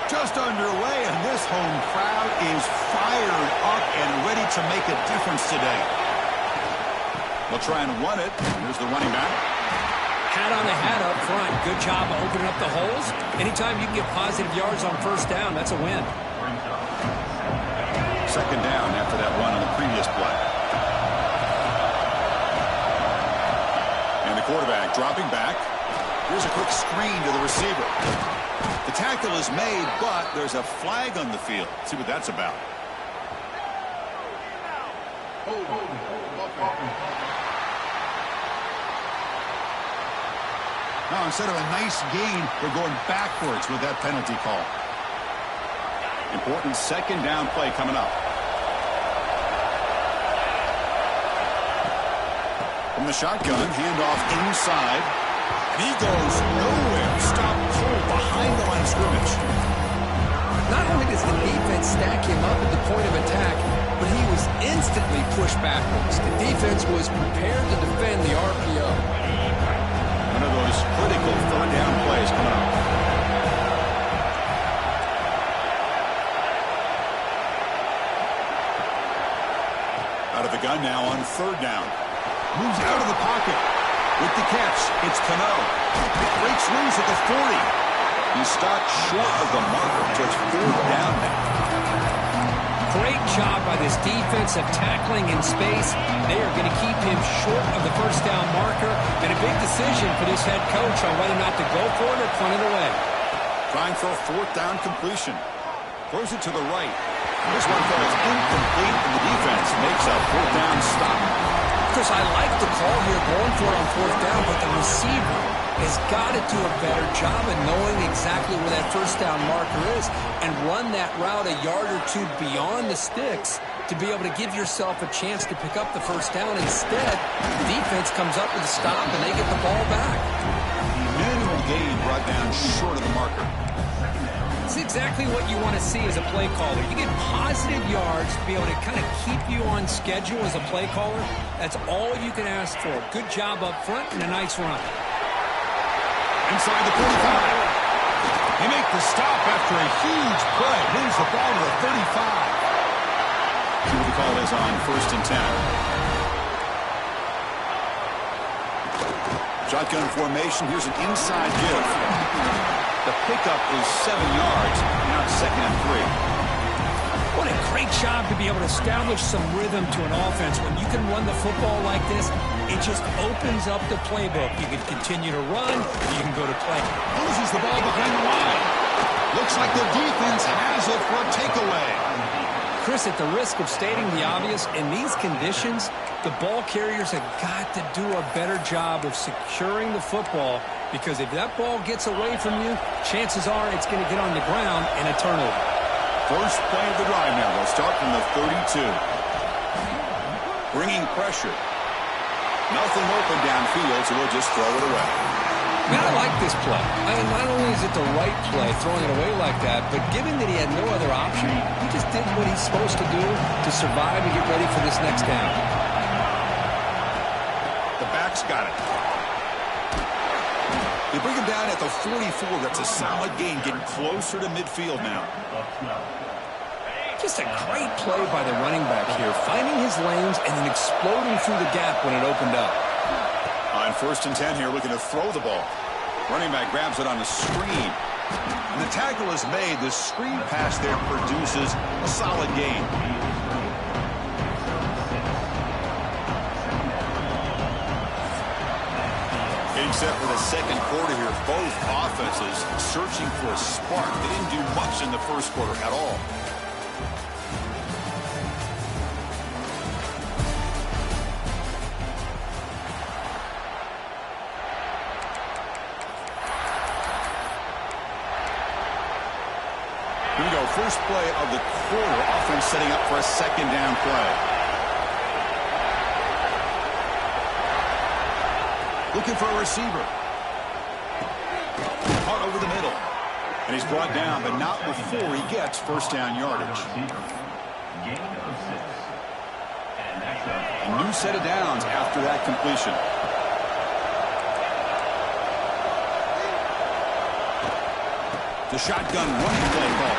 Just underway, and this home crowd is fired up and ready to make a difference today. They'll try and run it. Here's the running back. Hat on the hat up front. Good job of opening up the holes. Anytime you can get positive yards on first down, that's a win. Second down after that run on the previous play. And the quarterback dropping back. Here's a quick screen to the receiver. The tackle is made, but there's a flag on the field. Let's see what that's about. Now, instead of a nice gain, they're going backwards with that penalty call. Important second down play coming up. From the shotgun, handoff inside. And he goes nowhere. Stop cold behind the line of scrimmage. Not only does the defense stack him up at the point of attack, but he was instantly pushed backwards. The defense was prepared to defend the RPO. One of those critical third down plays coming up. Out of the gun now on third down. Moves out of the pocket. With the catch, it's Cano. Breaks loose at the 40. He's stopped short of the marker, so it's fourth down now. Great job by this defense of tackling in space. They are going to keep him short of the first down marker. And a big decision for this head coach on whether or not to go for it or punt it away. Trying for a fourth down completion. Throws it to the right. This one falls incomplete, and the defense makes a fourth down stop. Chris, I like the call here going for it on fourth down, but the receiver has got to do a better job of knowing exactly where that first down marker is and run that route a yard or two beyond the sticks to be able to give yourself a chance to pick up the first down. Instead, the defense comes up with a stop and they get the ball back. Manual gain brought down short of the marker. It's exactly what you want to see as a play caller. You get positive yards to be able to kind of keep you on schedule as a play caller. That's all you can ask for. Good job up front and a nice run. Inside the 45. They make the stop after a huge play. Moves the ball to the 35. See what the call is on first and 10. Shotgun formation. Here's an inside give. The pickup is 7 yards. Now it's second and 3. What a great job to be able to establish some rhythm to an offense. When you can run the football like this, it just opens up the playbook. You can continue to run. You can go to play. Loses the ball behind the line. Looks like the defense has it for a takeaway. Chris, at the risk of stating the obvious, in these conditions, the ball carriers have got to do a better job of securing the football, because if that ball gets away from you, chances are it's going to get on the ground and a turnover. First play of the drive now. They'll start from the 32. Bringing pressure. Nothing open downfield, so we'll just throw it away. Man, I like this play. I mean, not only is it the right play, throwing it away like that, but given that he had no other option, he just did what he's supposed to do to survive and get ready for this next down. The back's got it. They bring him down at the 44. That's a solid gain, getting closer to midfield now. Just a great play by the running back here, finding his lanes and then exploding through the gap when it opened up. On first and 10 here, looking to throw the ball. Running back grabs it on the screen. And the tackle is made. The screen pass there produces a solid gain. Getting set for the second quarter here. Both offenses searching for a spark. They didn't do much in the first quarter at all. Here we go. First play of the quarter. Offense setting up for a second down play. Looking for a receiver. Caught over the middle. And he's brought down, but not before he gets first down yardage. A new set of downs after that completion. The shotgun running play call.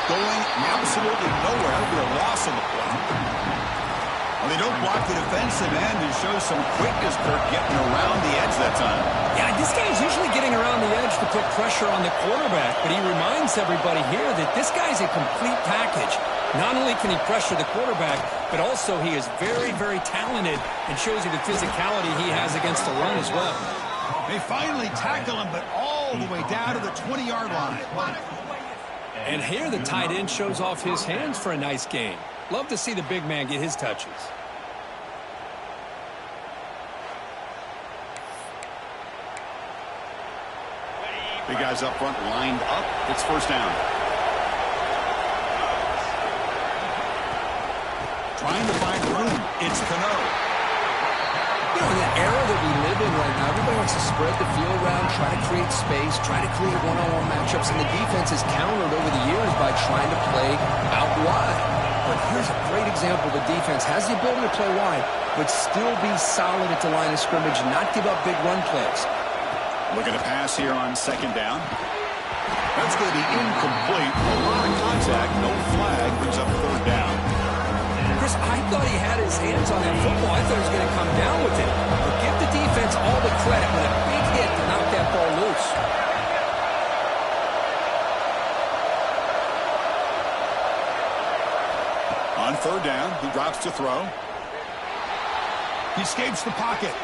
Going absolutely nowhere with a loss on the play. Well, they don't block the defensive end and show some quickness, Kirk, getting around the edge that time. Yeah, this guy's usually getting around the edge to put pressure on the quarterback, but he reminds everybody here that this guy's a complete package. Not only can he pressure the quarterback, but also he is very, very talented and shows you the physicality he has against the run as well. They finally tackle him, but all the way down to the 20-yard line. And here the tight end shows off his hands for a nice game. Love to see the big man get his touches. Big guys up front lined up. It's first down. Trying to find room. It's Cano. You know, in the era that we live in right now, everybody wants to spread the field around, try to create space, try to create one-on-one matchups, and the defense is countered over the years by trying to play out wide. But here's a great example. The defense has the ability to play wide, but still be solid at the line of scrimmage, not give up big run plays. Looking to pass here on second down. That's going to be incomplete. A lot of contact. No flag. Brings up third down. Chris, I thought he had his hands on that football. I thought he was going to come down with it. But give the defense all the credit with a big hit to knock that ball loose. On third down, he drops to throw. He escapes the pocket.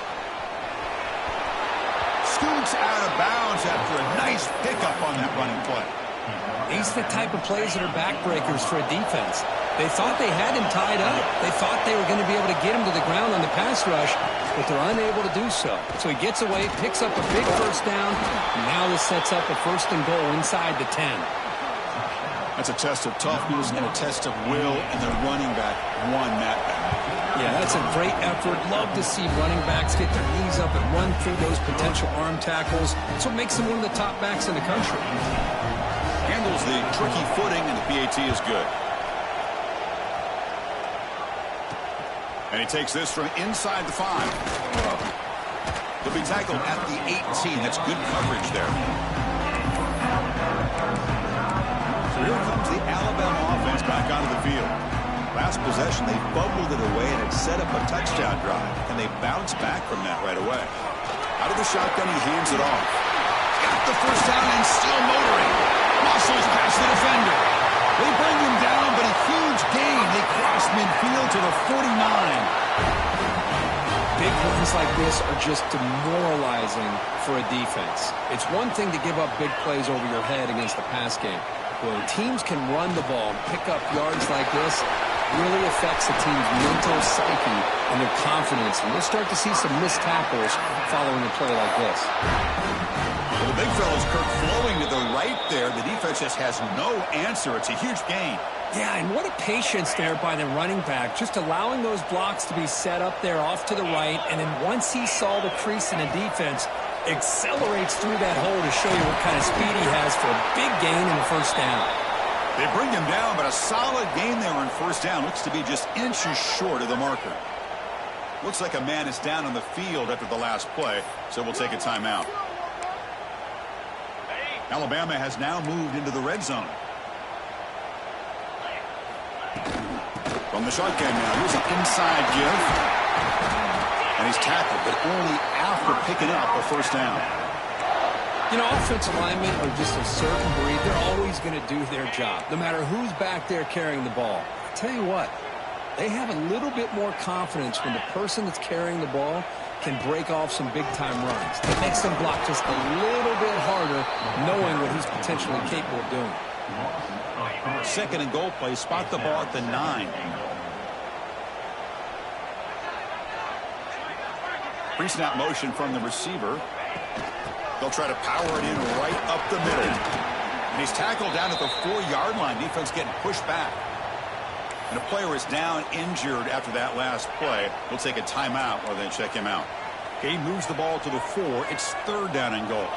Scoots out of bounds after a nice pickup on that running play. These are the type of plays that are backbreakers for a defense. They thought they had him tied up. They thought they were going to be able to get him to the ground on the pass rush, but they're unable to do so. So he gets away, picks up a big first down. Now this sets up a first and goal inside the 10. That's a test of toughness and a test of will, and the running back won that battle. Yeah, that's a great effort. Love to see running backs get their knees up and run through those potential arm tackles. That's what makes them one of the top backs in the country. Handles the tricky footing, and the PAT is good. And he takes this from inside the 5. He'll be tackled at the 18. That's good coverage there. So here comes the Alabama offense back onto the field. Last possession, they bubbled it away and had set up a touchdown drive. And they bounced back from that right away. Out of the shotgun, he hands it off. Got the first down and still motoring. Muscles past the defender. They bring him down, but a huge gain. They cross midfield to the 49. Big runs like this are just demoralizing for a defense. It's one thing to give up big plays over your head against the pass game. When teams can run the ball and pick up yards like this, really affects the team's mental psyche and their confidence. And we'll start to see some missed tackles following a play like this. Well, the big fella's Kirk flowing to the right there. The defense just has no answer. It's a huge gain. Yeah, and what a patience there by the running back, just allowing those blocks to be set up there off to the right, and then once he saw the crease in the defense, accelerates through that hole to show you what kind of speed he has for a big gain in the first down. They bring him down, but a solid gain there on first down. Looks to be just inches short of the marker. Looks like a man is down on the field after the last play, so we'll take a timeout. Alabama has now moved into the red zone. From the shotgun now, here's an inside give. And he's tackled, but only after picking up a first down. You know, offensive linemen are just a certain breed. They're always going to do their job, no matter who's back there carrying the ball. I tell you what, they have a little bit more confidence when the person that's carrying the ball can break off some big-time runs. It makes them block just a little bit harder, knowing what he's potentially capable of doing. Second and goal play, spot the ball at the 9. Pre-snap motion from the receiver. They'll try to power it in right up the middle. And he's tackled down at the 4-yard line. Defense getting pushed back. And a player is down injured after that last play. We'll take a timeout while they check him out. He moves the ball to the 4. It's third down and goal.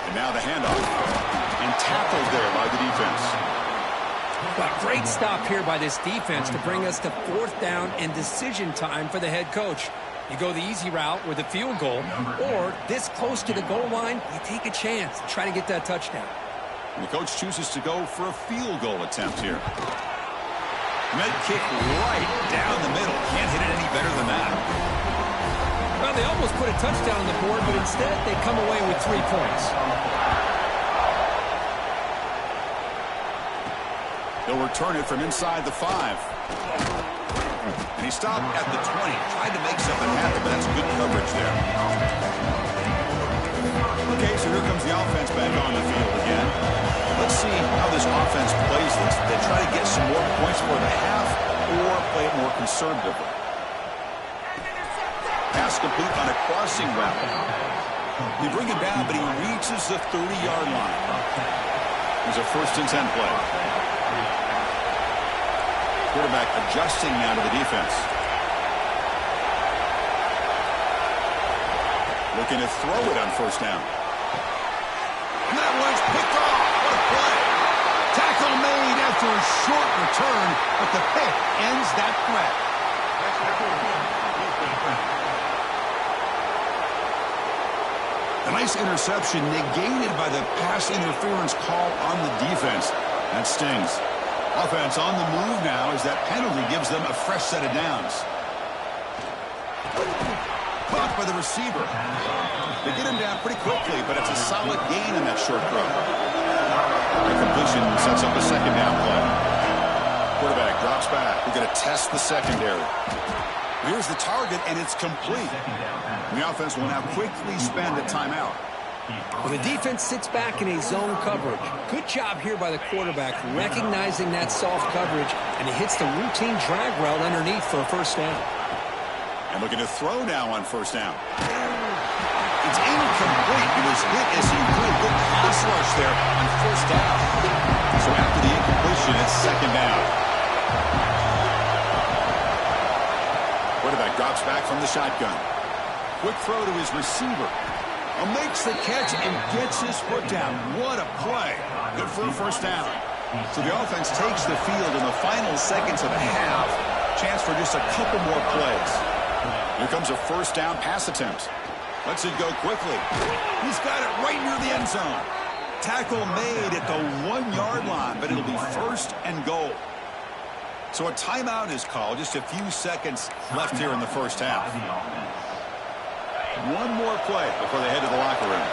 And now the handoff. And tackled there by the defense. Well, great stop here by this defense to bring us to fourth down and decision time for the head coach. You go the easy route with a field goal, or this close to the goal line, you take a chance and try to get that touchdown. And the coach chooses to go for a field goal attempt here. Med kick right down the middle. Can't hit it any better than that. Well, they almost put a touchdown on the board, but instead they come away with 3 points. They'll return it from inside the 5. And he stopped at the 20. Tried to make something happen, but that's good coverage there. Okay, so here comes the offense back on the field again. Let's see how this offense plays this. They try to get some more points for the half or play it more conservatively. Pass complete on a crossing route. They bring him down, but he reaches the 30-yard line. There's a 1st and 10 play. Quarterback adjusting now to the defense. Looking to throw it on 1st down. And that one's picked off. What a play. Tackle made after a short return, but the pick ends that threat. A nice interception negated by the pass interference call on the defense. That stings. Offense on the move now as that penalty gives them a fresh set of downs. Caught by the receiver. They get him down pretty quickly, but it's a solid gain in that short throw. The completion sets up a 2nd down play. Quarterback drops back. We're going to test the secondary. Here's the target, and it's complete. The offense will now quickly spend a timeout. Well, the defense sits back in a zone coverage. Good job here by the quarterback, recognizing that soft coverage, and he hits the routine drag route underneath for a 1st down. And looking to throw now on 1st down. It's incomplete. He was hit as he threw a good pass rush there on 1st down. So after the incompletion, it's 2nd down. Quarterback drops back from the shotgun. Quick throw to his receiver. Makes the catch and gets his foot down. What a play. Good for a 1st down. So the offense takes the field in the final seconds of the half. Chance for just a couple more plays. Here comes a 1st down pass attempt. Lets it go quickly. He's got it right near the end zone. Tackle made at the 1-yard line, but it'll be 1st and goal. So a timeout is called. Just a few seconds left here in the 1st half. One more play before they head to the locker room.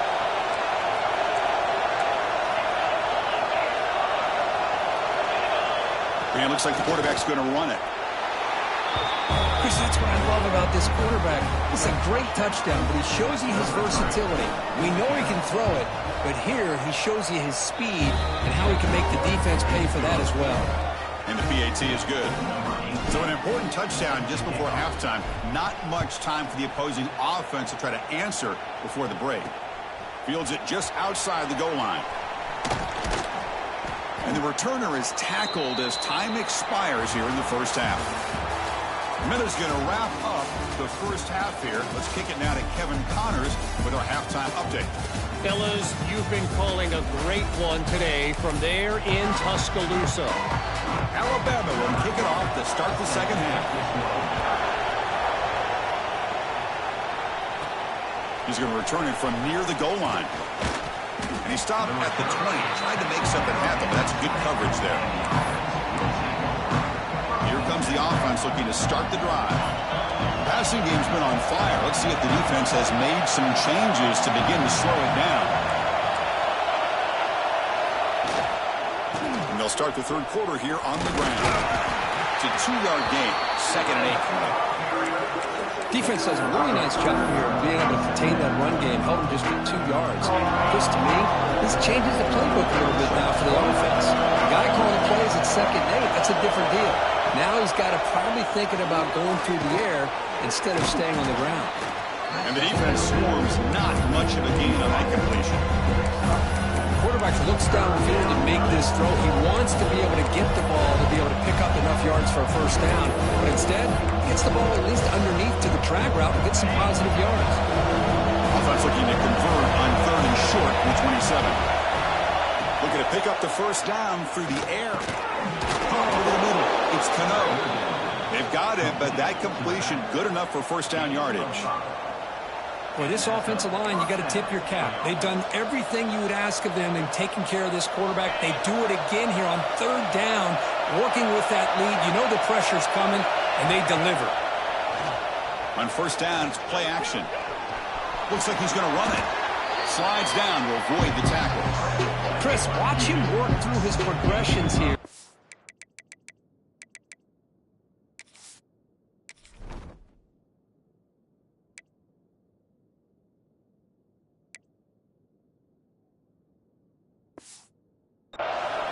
And it looks like the quarterback's going to run it. Chris, that's what I love about this quarterback. It's a great touchdown, but he shows you his versatility. We know he can throw it, but here he shows you his speed and how he can make the defense pay for that as well. And the PAT is good. So an important touchdown just before halftime. Not much time for the opposing offense to try to answer before the break. Fields it just outside the goal line. And the returner is tackled as time expires here in the 1st half. Miller's going to wrap up the 1st half here. Let's kick it now to Kevin Connors with our halftime update. Fellas, you've been calling a great one today from there in Tuscaloosa. Alabama will kick it off to start the 2nd half. He's going to return it from near the goal line. And he stopped at the 20. Tried to make something happen, but that's good coverage there. Here comes the offense looking to start the drive. Passing game's been on fire. Let's see if the defense has made some changes to begin to slow it down. And they'll start the 3rd quarter here on the ground. It's a 2-yard gain, 2nd and 8. Defense does a really nice job here of being able to contain that run game, held him just at 2 yards. Just to me, this changes the playbook a little bit now for the offense. The guy calling plays at 2nd and 8, that's a different deal. Now he's got to probably thinking about going through the air instead of staying on the ground. And the defense swarms not much of a gain on that completion. Quarterback looks downfield to make this throw. He wants to be able to get the ball to be able to pick up enough yards for a 1st down. But instead, gets the ball at least underneath to the drag route and gets some positive yards. Offense looking to convert on 3rd and short with 27. Looking to pick up the 1st down through the air. Over the middle. It's Cano. They've got him, but that completion good enough for first down yardage. Boy, this offensive line, you got to tip your cap. They've done everything you would ask of them in taking care of this quarterback. They do it again here on third down, working with that lead. You know the pressure's coming, and they deliver. On first down, it's play action. Looks like he's going to run it. Slides down to avoid the tackle. Chris, watch him work through his progressions here.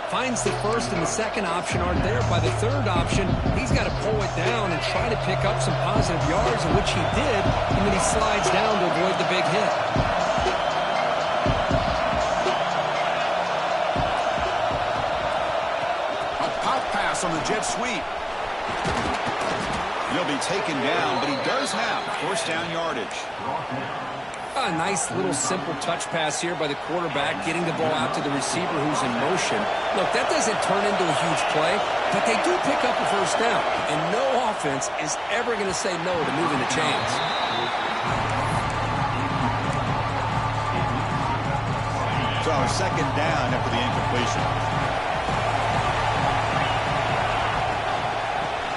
Finds the first and the second option aren't there. By the third option, he's got to pull it down and try to pick up some positive yards, which he did, and then he slides down to avoid the big hit. A pop pass on the jet sweep. He'll be taken down, but he does have first down yardage. A nice little simple touch pass here by the quarterback, getting the ball out to the receiver who's in motion. Look, that doesn't turn into a huge play, but they do pick up a first down, and no offense is ever going to say no to moving the chains. So second down after the incompletion.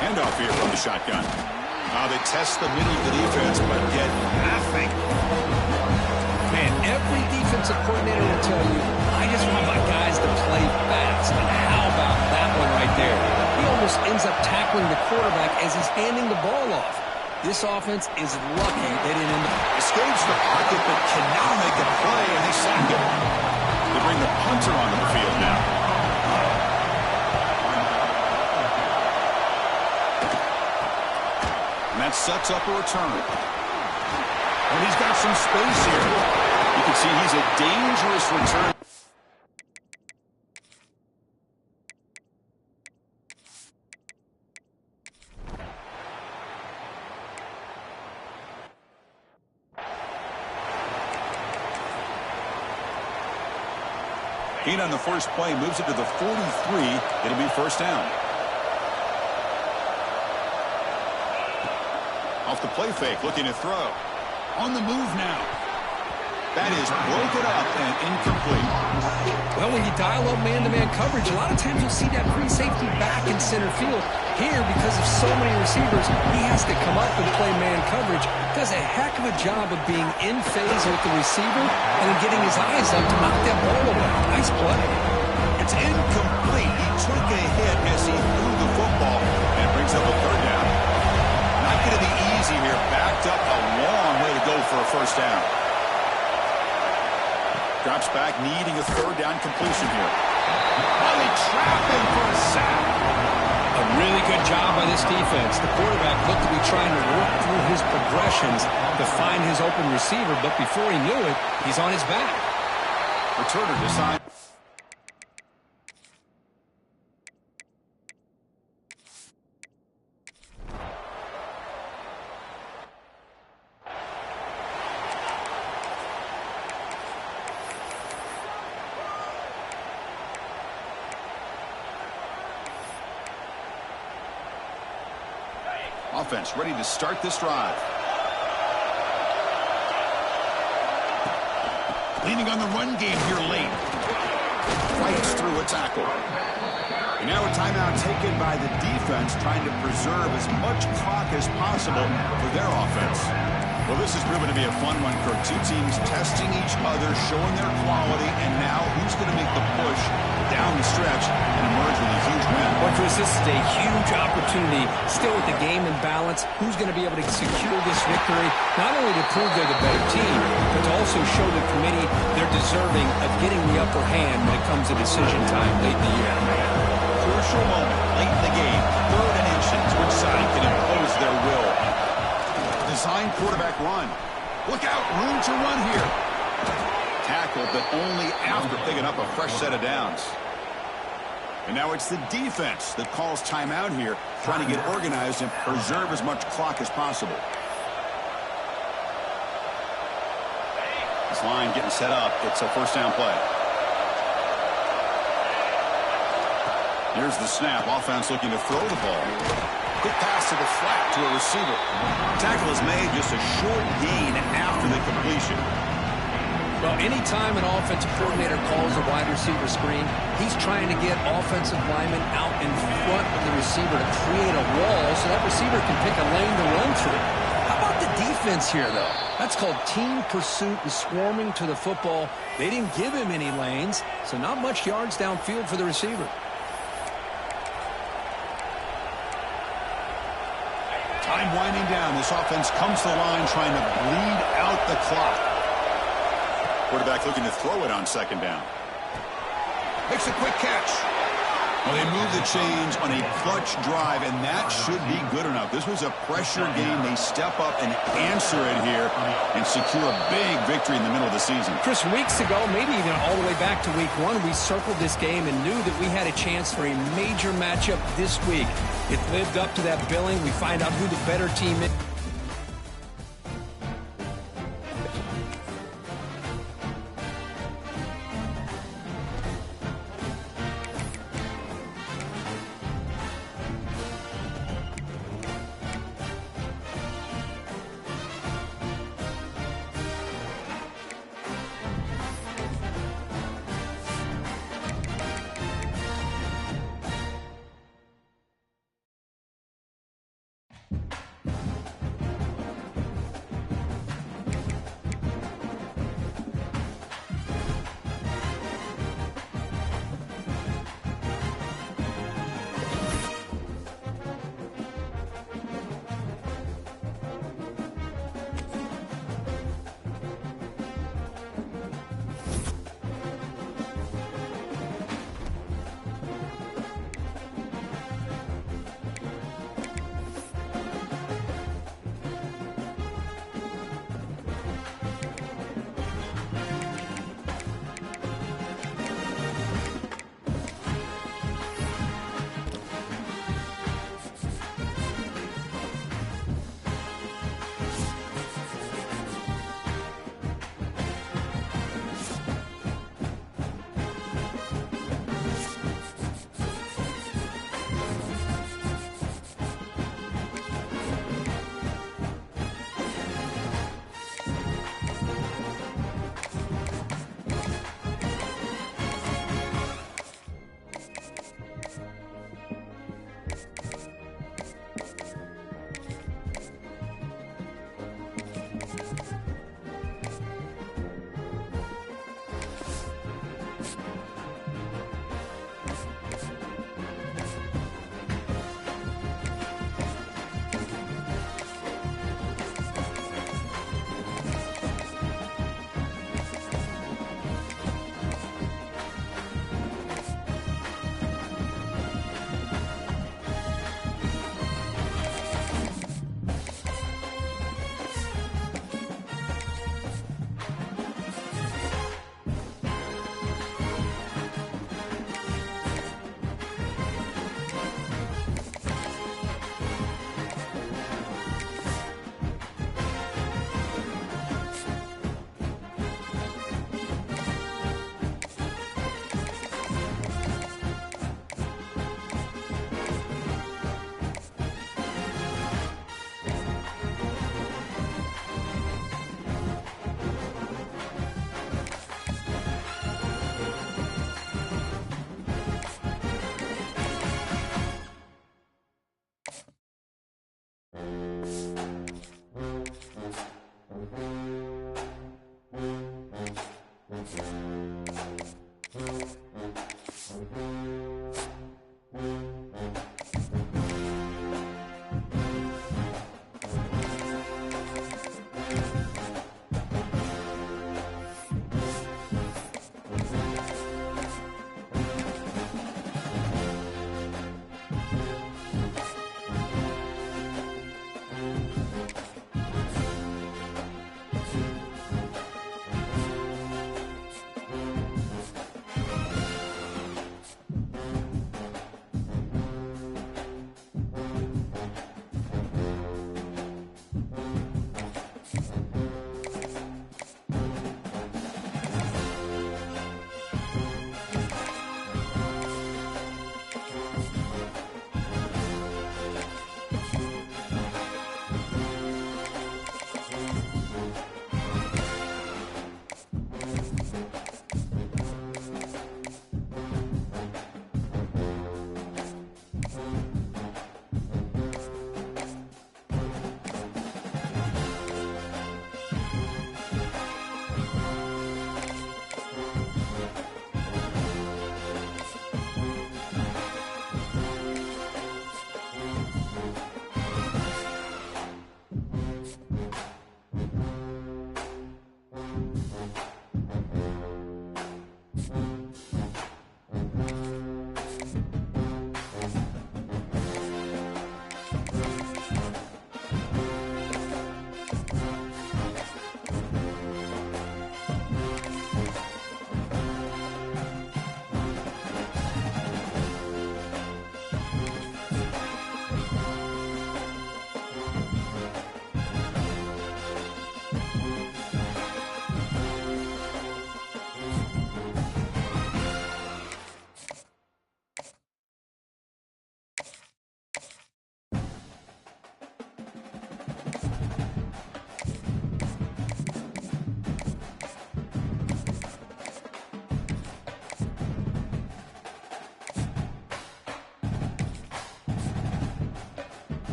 Handoff here from the shotgun. They test the middle of the defense, but get nothing. Man, every defensive coordinator will tell you, I just want my guys to play fast. And how about that one right there? He almost ends up tackling the quarterback as he's handing the ball off. This offense is lucky they didn't end up. Escapes the pocket, but can now make a play, and they sack him. They bring the punter onto the field now. And that sets up a return. And he's got some space here. You can see he's a dangerous return. Keen on the first play, moves it to the 43. It'll be first down. Off the play fake, looking to throw. On the move now. That is broken up and incomplete. Well, when you dial up man-to-man coverage, a lot of times you'll see that free safety back in center field. Here, because of so many receivers, he has to come up and play man coverage. Does a heck of a job of being in phase with the receiver and then getting his eyes up to knock that ball away. Nice play. It's incomplete. He took a hit as he threw the football and brings up a third down. Not going to be easy here. Backed up a long way to go for a first down. Drops back, needing a third down completion here. Oh, they trap him for a sack. A really good job by this defense. The quarterback looked to be trying to work through his progressions to find his open receiver, but before he knew it, he's on his back. Returner decides. Offense ready to start this drive. Leaning on the run game here late. Fights through a tackle. And now a timeout taken by the defense, trying to preserve as much clock as possible for their offense. Well, this is proving to be a fun one, Kirk. Two teams testing each other, showing their quality, and now who's going to make the push down the stretch and emerge with a huge win? Well, Chris, this is a huge opportunity. Still with the game in balance, who's going to be able to secure this victory, not only to prove they're the better team, but to also show the committee they're deserving of getting the upper hand when it comes to decision time late in the year. Crucial moment late in the game. 3rd and inches. Which side can impose their will? Design quarterback run. Look out, room to run here. Tackled, but only after picking up a fresh set of downs. And now it's the defense that calls timeout here, trying to get organized and preserve as much clock as possible. This line getting set up. It's a first down play. Here's the snap. Offense looking to throw the ball. Quick pass to the flat to a receiver. Tackle is made, just a short gain after the completion. Well, anytime an offensive coordinator calls a wide receiver screen, he's trying to get offensive linemen out in front of the receiver to create a wall so that receiver can pick a lane to run through. How about the defense here, though? That's called team pursuit and swarming to the football. They didn't give him any lanes, so not much yards downfield for the receiver. Time winding down. This offense comes to the line trying to bleed out the clock. Quarterback looking to throw it on second down. Makes a quick catch. Well, they move the chains on a clutch drive, and that should be good enough. This was a pressure game. They step up and answer it here and secure a big victory in the middle of the season. Chris, weeks ago, maybe even all the way back to week 1, we circled this game and knew that we had a chance for a major matchup this week. It lived up to that billing. We find out who the better team is.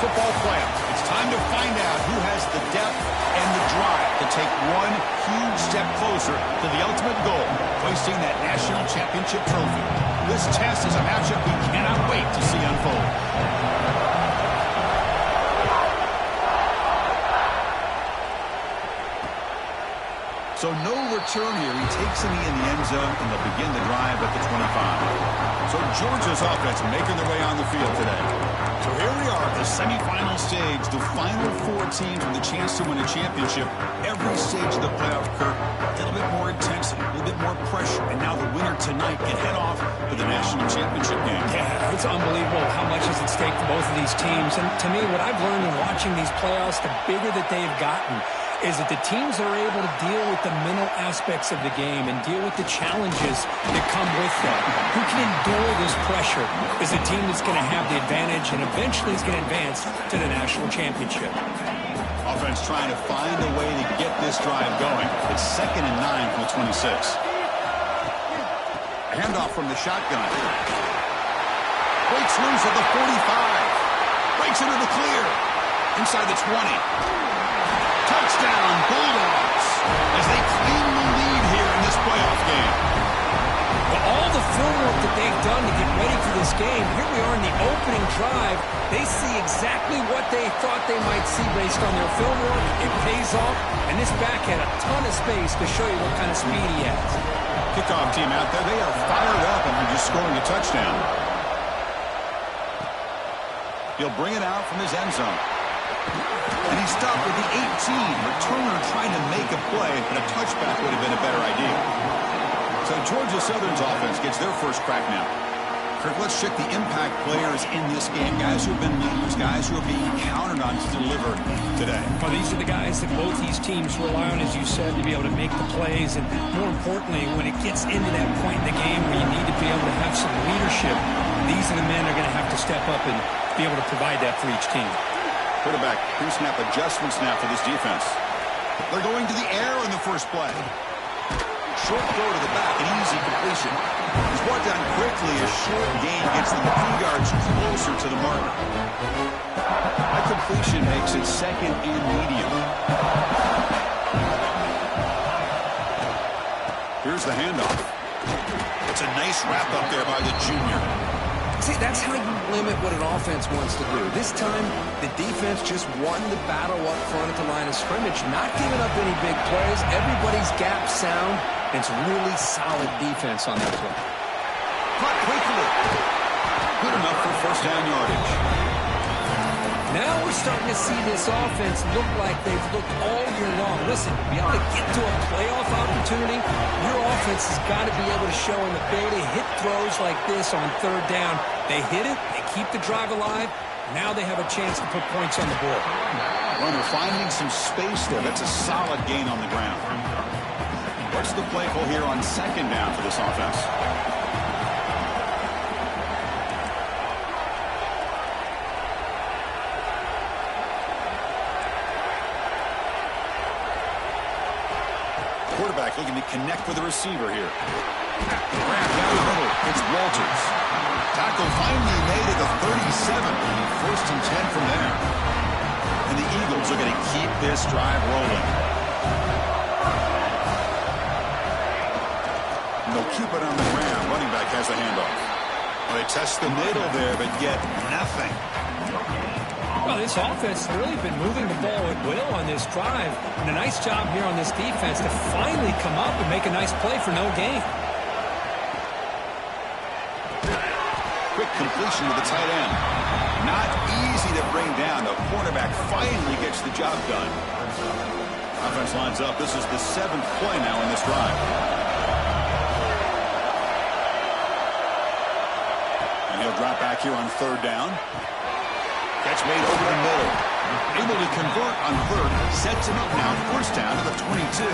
football playoff. It's time to find out who has the depth and the drive to take one huge step closer to the ultimate goal, hoisting that national championship trophy. This test is a matchup we cannot wait to see unfold. So no return here. He takes it in the end zone, and they'll begin the drive at the 25. So Georgia's offense making their way on the field today. So here we are at the semifinal stage, the final four teams with a chance to win a championship. Every stage of the playoff, Kirk, a little bit more intensity, a little bit more pressure, and now the winner tonight can head off to the national championship game. Yeah, it's unbelievable how much is at stake for both of these teams. And to me, what I've learned in watching these playoffs, the bigger that they've gotten, is that the teams are able to deal with the mental aspects of the game and deal with the challenges that come with that. Who can endure this pressure is the team that's going to have the advantage and eventually is going to advance to the national championship. Offense trying to find a way to get this drive going. It's 2nd and 9 from the 26. Handoff from the shotgun. Breaks loose at the 45. Breaks into the clear. Inside the 20. Touchdown, Bulldogs, as they claim the lead here in this playoff game. Well, all the film work that they've done to get ready for this game, here we are in the opening drive. They see exactly what they thought they might see based on their film work. It pays off, and this back had a ton of space to show you what kind of speed he has. Kickoff team out there, they are fired up and they're just scoring a touchdown. He'll bring it out from his end zone. And he stopped with the 18. Returner trying to make a play, but a touchback would have been a better idea. So Georgia Southern's offense gets their first crack now. Kirk, let's check the impact players in this game. Guys who have been leaders, guys who are being counted on to deliver today. Well, these are the guys that both these teams rely on, as you said, to be able to make the plays. And more importantly, when it gets into that point in the game where you need to be able to have some leadership, these are the men that are going to have to step up and be able to provide that for each team. Quarterback, pre-snap adjustment snap for this defense. They're going to the air in the first play. Short throw to the back, an easy completion. He's brought down quickly. A short gain gets them a few yards closer to the mark. That completion makes it 2nd and medium. Here's the handoff. It's a nice wrap up there by the junior. See, that's how you limit what an offense wants to do. This time, the defense just won the battle up front at the line of scrimmage, not giving up any big plays. Everybody's gap sound. It's really solid defense on that play. Caught quickly. Good enough for first down yardage. Now we're starting to see this offense look like they've looked all year long. Listen, to be able to get to a playoff opportunity, your offense has got to be able to show an ability to hit throws like this on 3rd down. They hit it, they keep the drive alive. Now they have a chance to put points on the board. Runner finding some space there. That's a solid gain on the ground. What's the play call here on 2nd down for this offense? Quarterback looking to connect with the receiver here. Grab down the middle. It's Walters. Tackle finally made at the 37. 1st and 10 from there. And the Eagles are going to keep this drive rolling. And they'll keep it on the ground. Running back has the handoff. Well, they test the middle there, but get nothing. Well, this offense has really been moving the ball at will on this drive. And a nice job here on this defense to finally come up and make a nice play for no gain. Quick completion to the tight end. Not easy to bring down. The cornerback finally gets the job done. Offense lines up. This is the 7th play now in this drive. And he'll drop back here on 3rd down. Catch made over the middle. Able to convert on 3rd. Sets him up now. 1st down to the 22.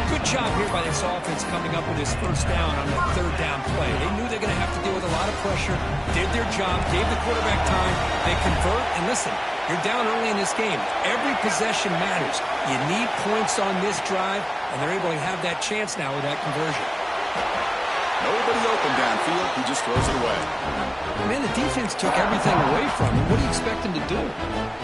Good job here by this offense coming up with this 1st down on the 3rd down play. They knew they're going to have to deal with a lot of pressure. Did their job. Gave the quarterback time. They convert. And listen, you're down early in this game. Every possession matters. You need points on this drive. And they're able to have that chance now with that conversion. Nobody open downfield. He just throws it away. Man, the defense took everything away from him. What do you expect him to do?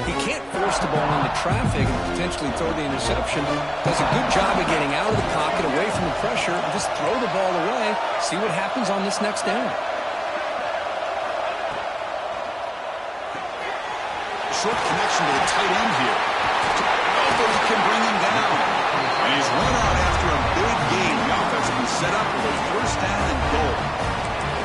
He can't force the ball into traffic and potentially throw the interception. Does a good job of getting out of the pocket, away from the pressure, and just throw the ball away. See what happens on this next down. Short connection to the tight end here. Nobody can bring him down. And he's run out after a big gain. The offense will be set up with a first down and goal.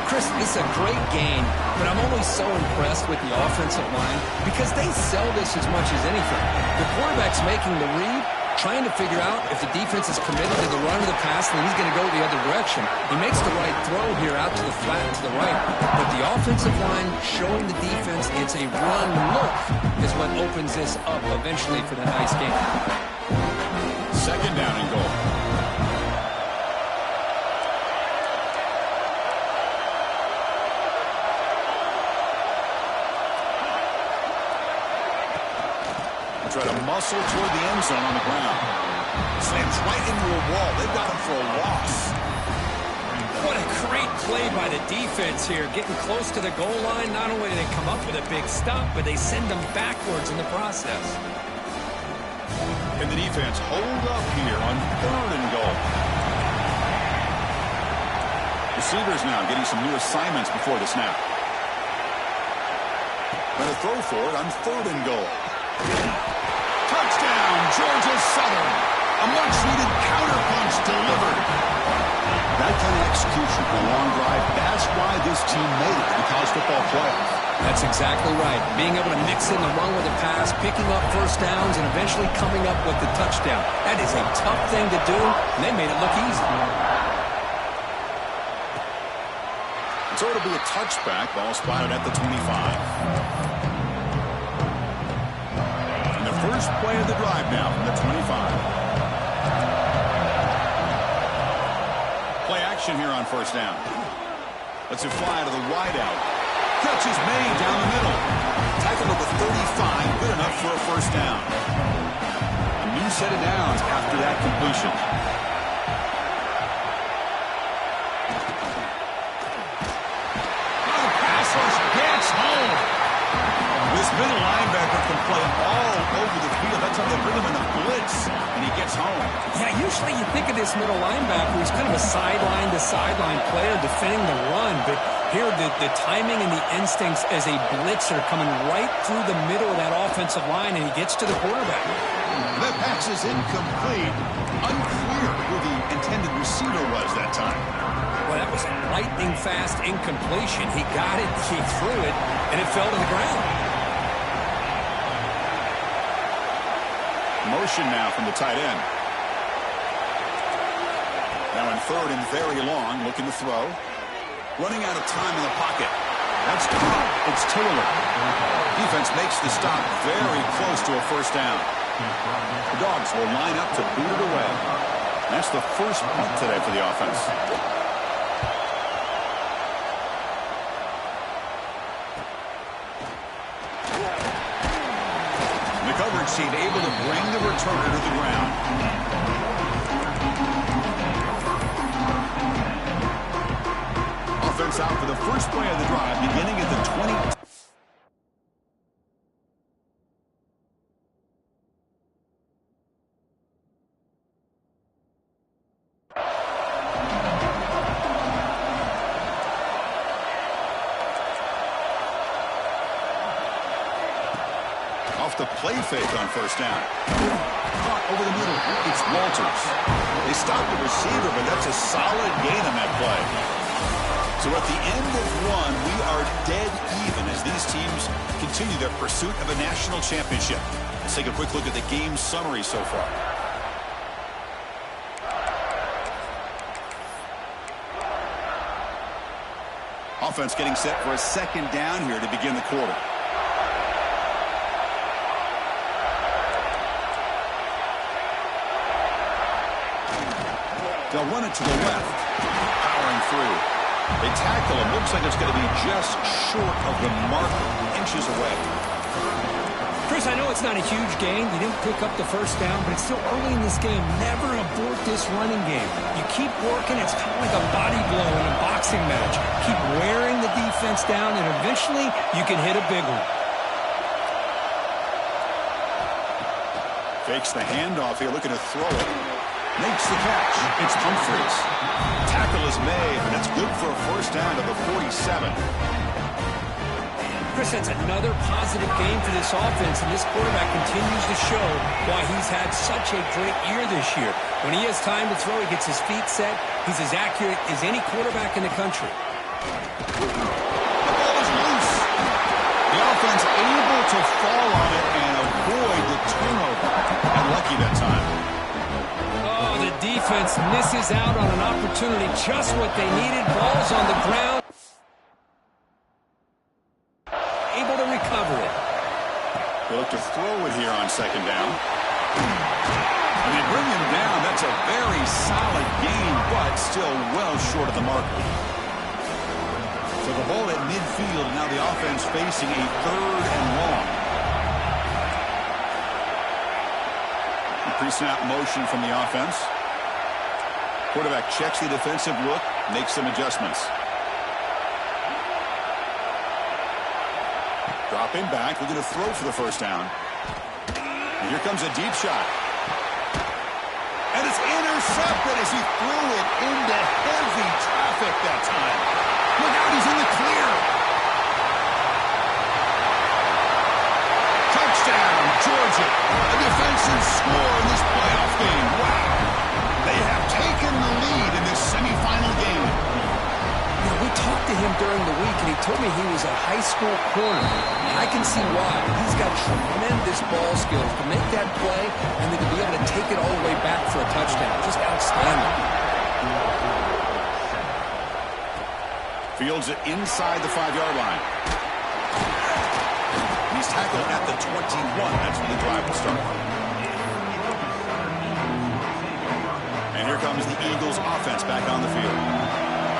Chris, this is a great game, but I'm always so impressed with the offensive line because they sell this as much as anything. The quarterback's making the read, trying to figure out if the defense is committed to the run or the pass, then he's going to go the other direction. He makes the right throw here out to the flat and to the right, but the offensive line showing the defense it's a run look is what opens this up eventually for the nice game. Second down and goal. Try to muscle toward the end zone on the ground. Slams right into a wall. They've got him for a loss. What a great play by the defense here. Getting close to the goal line, not only do they come up with a big stop, but they send them backwards in the process. And the defense hold up here on third and goal. Receivers now getting some new assignments before the snap. Going to throw for it on third and goal. Touchdown, Georgia Southern. A much-needed counterpunch delivered. That kind of execution for a long drive, that's why this team made it to the college football playoffs. That's exactly right. Being able to mix in the run with the pass, picking up first downs, and eventually coming up with the touchdown. That is a tough thing to do, and they made it look easy. So it'll be a touchback. Ball spotted at the 25. First play of the drive now from the 25. Play action here on first down. Lets it fly to the wide out. Catch is made down the middle. Tackle at the 35. Good enough for a first down. A new set of downs after that completion. Now the pass rush gets home. This middle linebacker can play all over the field. That's how they bring him in the blitz, and he gets home. Yeah, usually you think of this middle linebacker as kind of a sideline-to-sideline player defending the run, but here the timing and the instincts as a blitzer coming right through the middle of that offensive line, and he gets to the quarterback. That pass is incomplete. Unclear who the intended receiver was that time. Well, that was a lightning-fast incompletion. He got it, he threw it, and it fell to the ground. Motion now from the tight end. Now in third and very long, looking to throw. Running out of time in the pocket. That's caught. It's Taylor. Defense makes the stop very close to a first down. The Dogs will line up to boot it away. That's the first punt today for the offense. Team able to bring the returner to the ground. Offense out for the first play of the drive, beginning at the 20. The play fake on first down. Caught over the middle. It's Walters. They stopped the receiver, but that's a solid gain on that play. So at the end of one, we are dead even as these teams continue their pursuit of a national championship. Let's take a quick look at the game summary so far. Offense getting set for a second down here to begin the quarter. They'll run it to the left. Powering through. They tackle him. Looks like it's going to be just short of the mark, inches away. Chris, I know it's not a huge gain. You didn't pick up the first down, but it's still early in this game. Never abort this running game. You keep working. It's kind of like a body blow in a boxing match. Keep wearing the defense down, and eventually you can hit a big one. Fakes the handoff here, looking to throw it. Makes the catch. It's Humphries. Tackle is made, and it's good for a first down to the 47. Chris, that's another positive game for this offense, and this quarterback continues to show why he's had such a great year this year. When he has time to throw, he gets his feet set. He's as accurate as any quarterback in the country. The ball is loose. The offense able to fall on it and avoid the turnover. And lucky that time. Oh, the defense misses out on an opportunity. Just what they needed. Ball's on the ground. Able to recover it. They look to throw it here on second down. And they bring him down. That's a very solid gain, but still well short of the marker. So the ball at midfield. Now the offense facing a 3rd and long. Pre-snap motion from the offense. Quarterback checks the defensive look, makes some adjustments. Dropping back, looking to throw for the first down. And here comes a deep shot. And it's intercepted as he threw it into heavy traffic that time. Look out, he's in the clear. Touchdown, Georgia. A defensive score in this playoff game. Wow. They have taken the lead in this semifinal game. You know, we talked to him during the week, and he told me he was a high school corner. I can see why. He's got tremendous ball skills to make that play and then to be able to take it all the way back for a touchdown. Just outstanding. Fields it inside the 5-yard line. He's tackled at the 21. That's when the drive will start. And here comes the Eagles offense back on the field.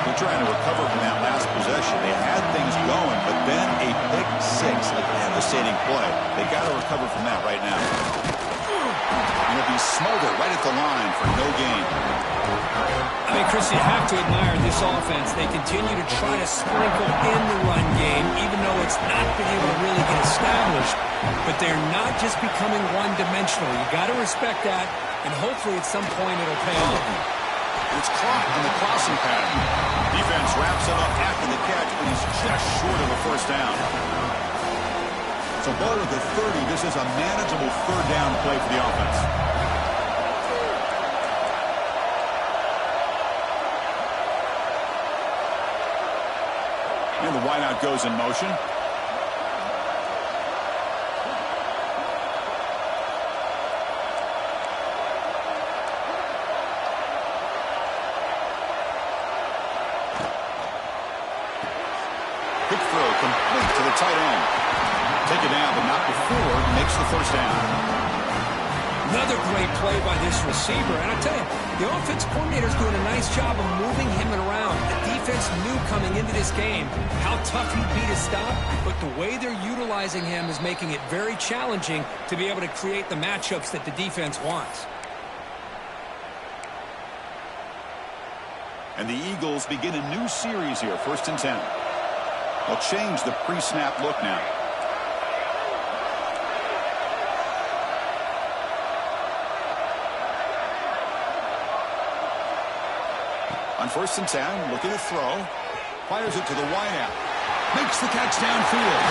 They're trying to recover from that last possession. They had things going, but then a pick six, a devastating play. They got to recover from that right now. And it'll be smothered right at the line for no gain. I mean, Chris, you have to admire this offense. They continue to try to sprinkle in the run game, even though it's not been able to really get established. But they're not just becoming one-dimensional. You got to respect that, and hopefully at some point it'll pay off. It's caught on the crossing pattern. Defense wraps him up after the catch, but he's just short of a first down. So ball at the 30. This is a manageable 3rd down play for the offense. And the wideout goes in motion. Quick throw complete to the tight end. Take it down, but not before makes the first down. Another great play by this receiver. And I tell you, the offense coordinator's doing a nice job of moving him around. The defense knew coming into this game how tough he'd be to stop, but the way they're utilizing him is making it very challenging to be able to create the matchups that the defense wants. And the Eagles begin a new series here, 1st and 10. They'll change the pre-snap look now. On 1st and 10, looking to throw. Fires it to the wideout. Makes the catch downfield.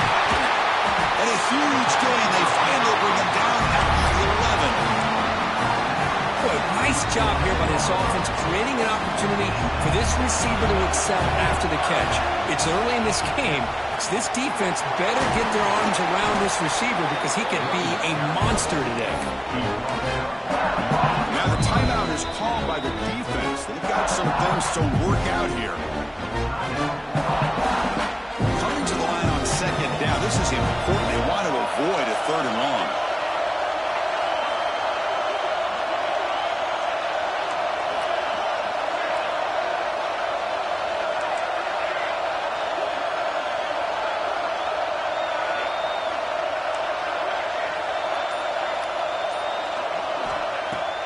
And a huge gain. They finally bring him down at the 11. Boy, nice job here by this offense, creating an opportunity for this receiver to excel after the catch. It's early in this game, so this defense better get their arms around this receiver because he can be a monster today. Now the timeout is called by the defense. They've got some things to work out here. Coming to the line on 2nd down, this is important. They want to avoid a 3rd and long.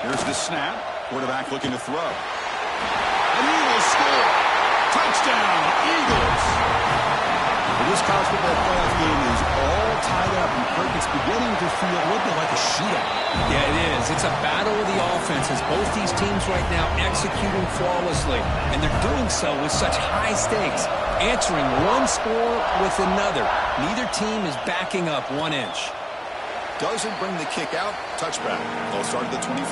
Here's the snap. Quarterback looking to throw. An Eagles score. Touchdown, Eagles. Well, this college football playoff game is all tied up, and Kirk, it's beginning to feel a little bit like a shootout. Yeah, it is. It's a battle of the offenses. Both these teams right now executing flawlessly, and they're doing so with such high stakes, answering one score with another. Neither team is backing up 1 inch. Doesn't bring the kick out. Touchback. They'll start at the 25.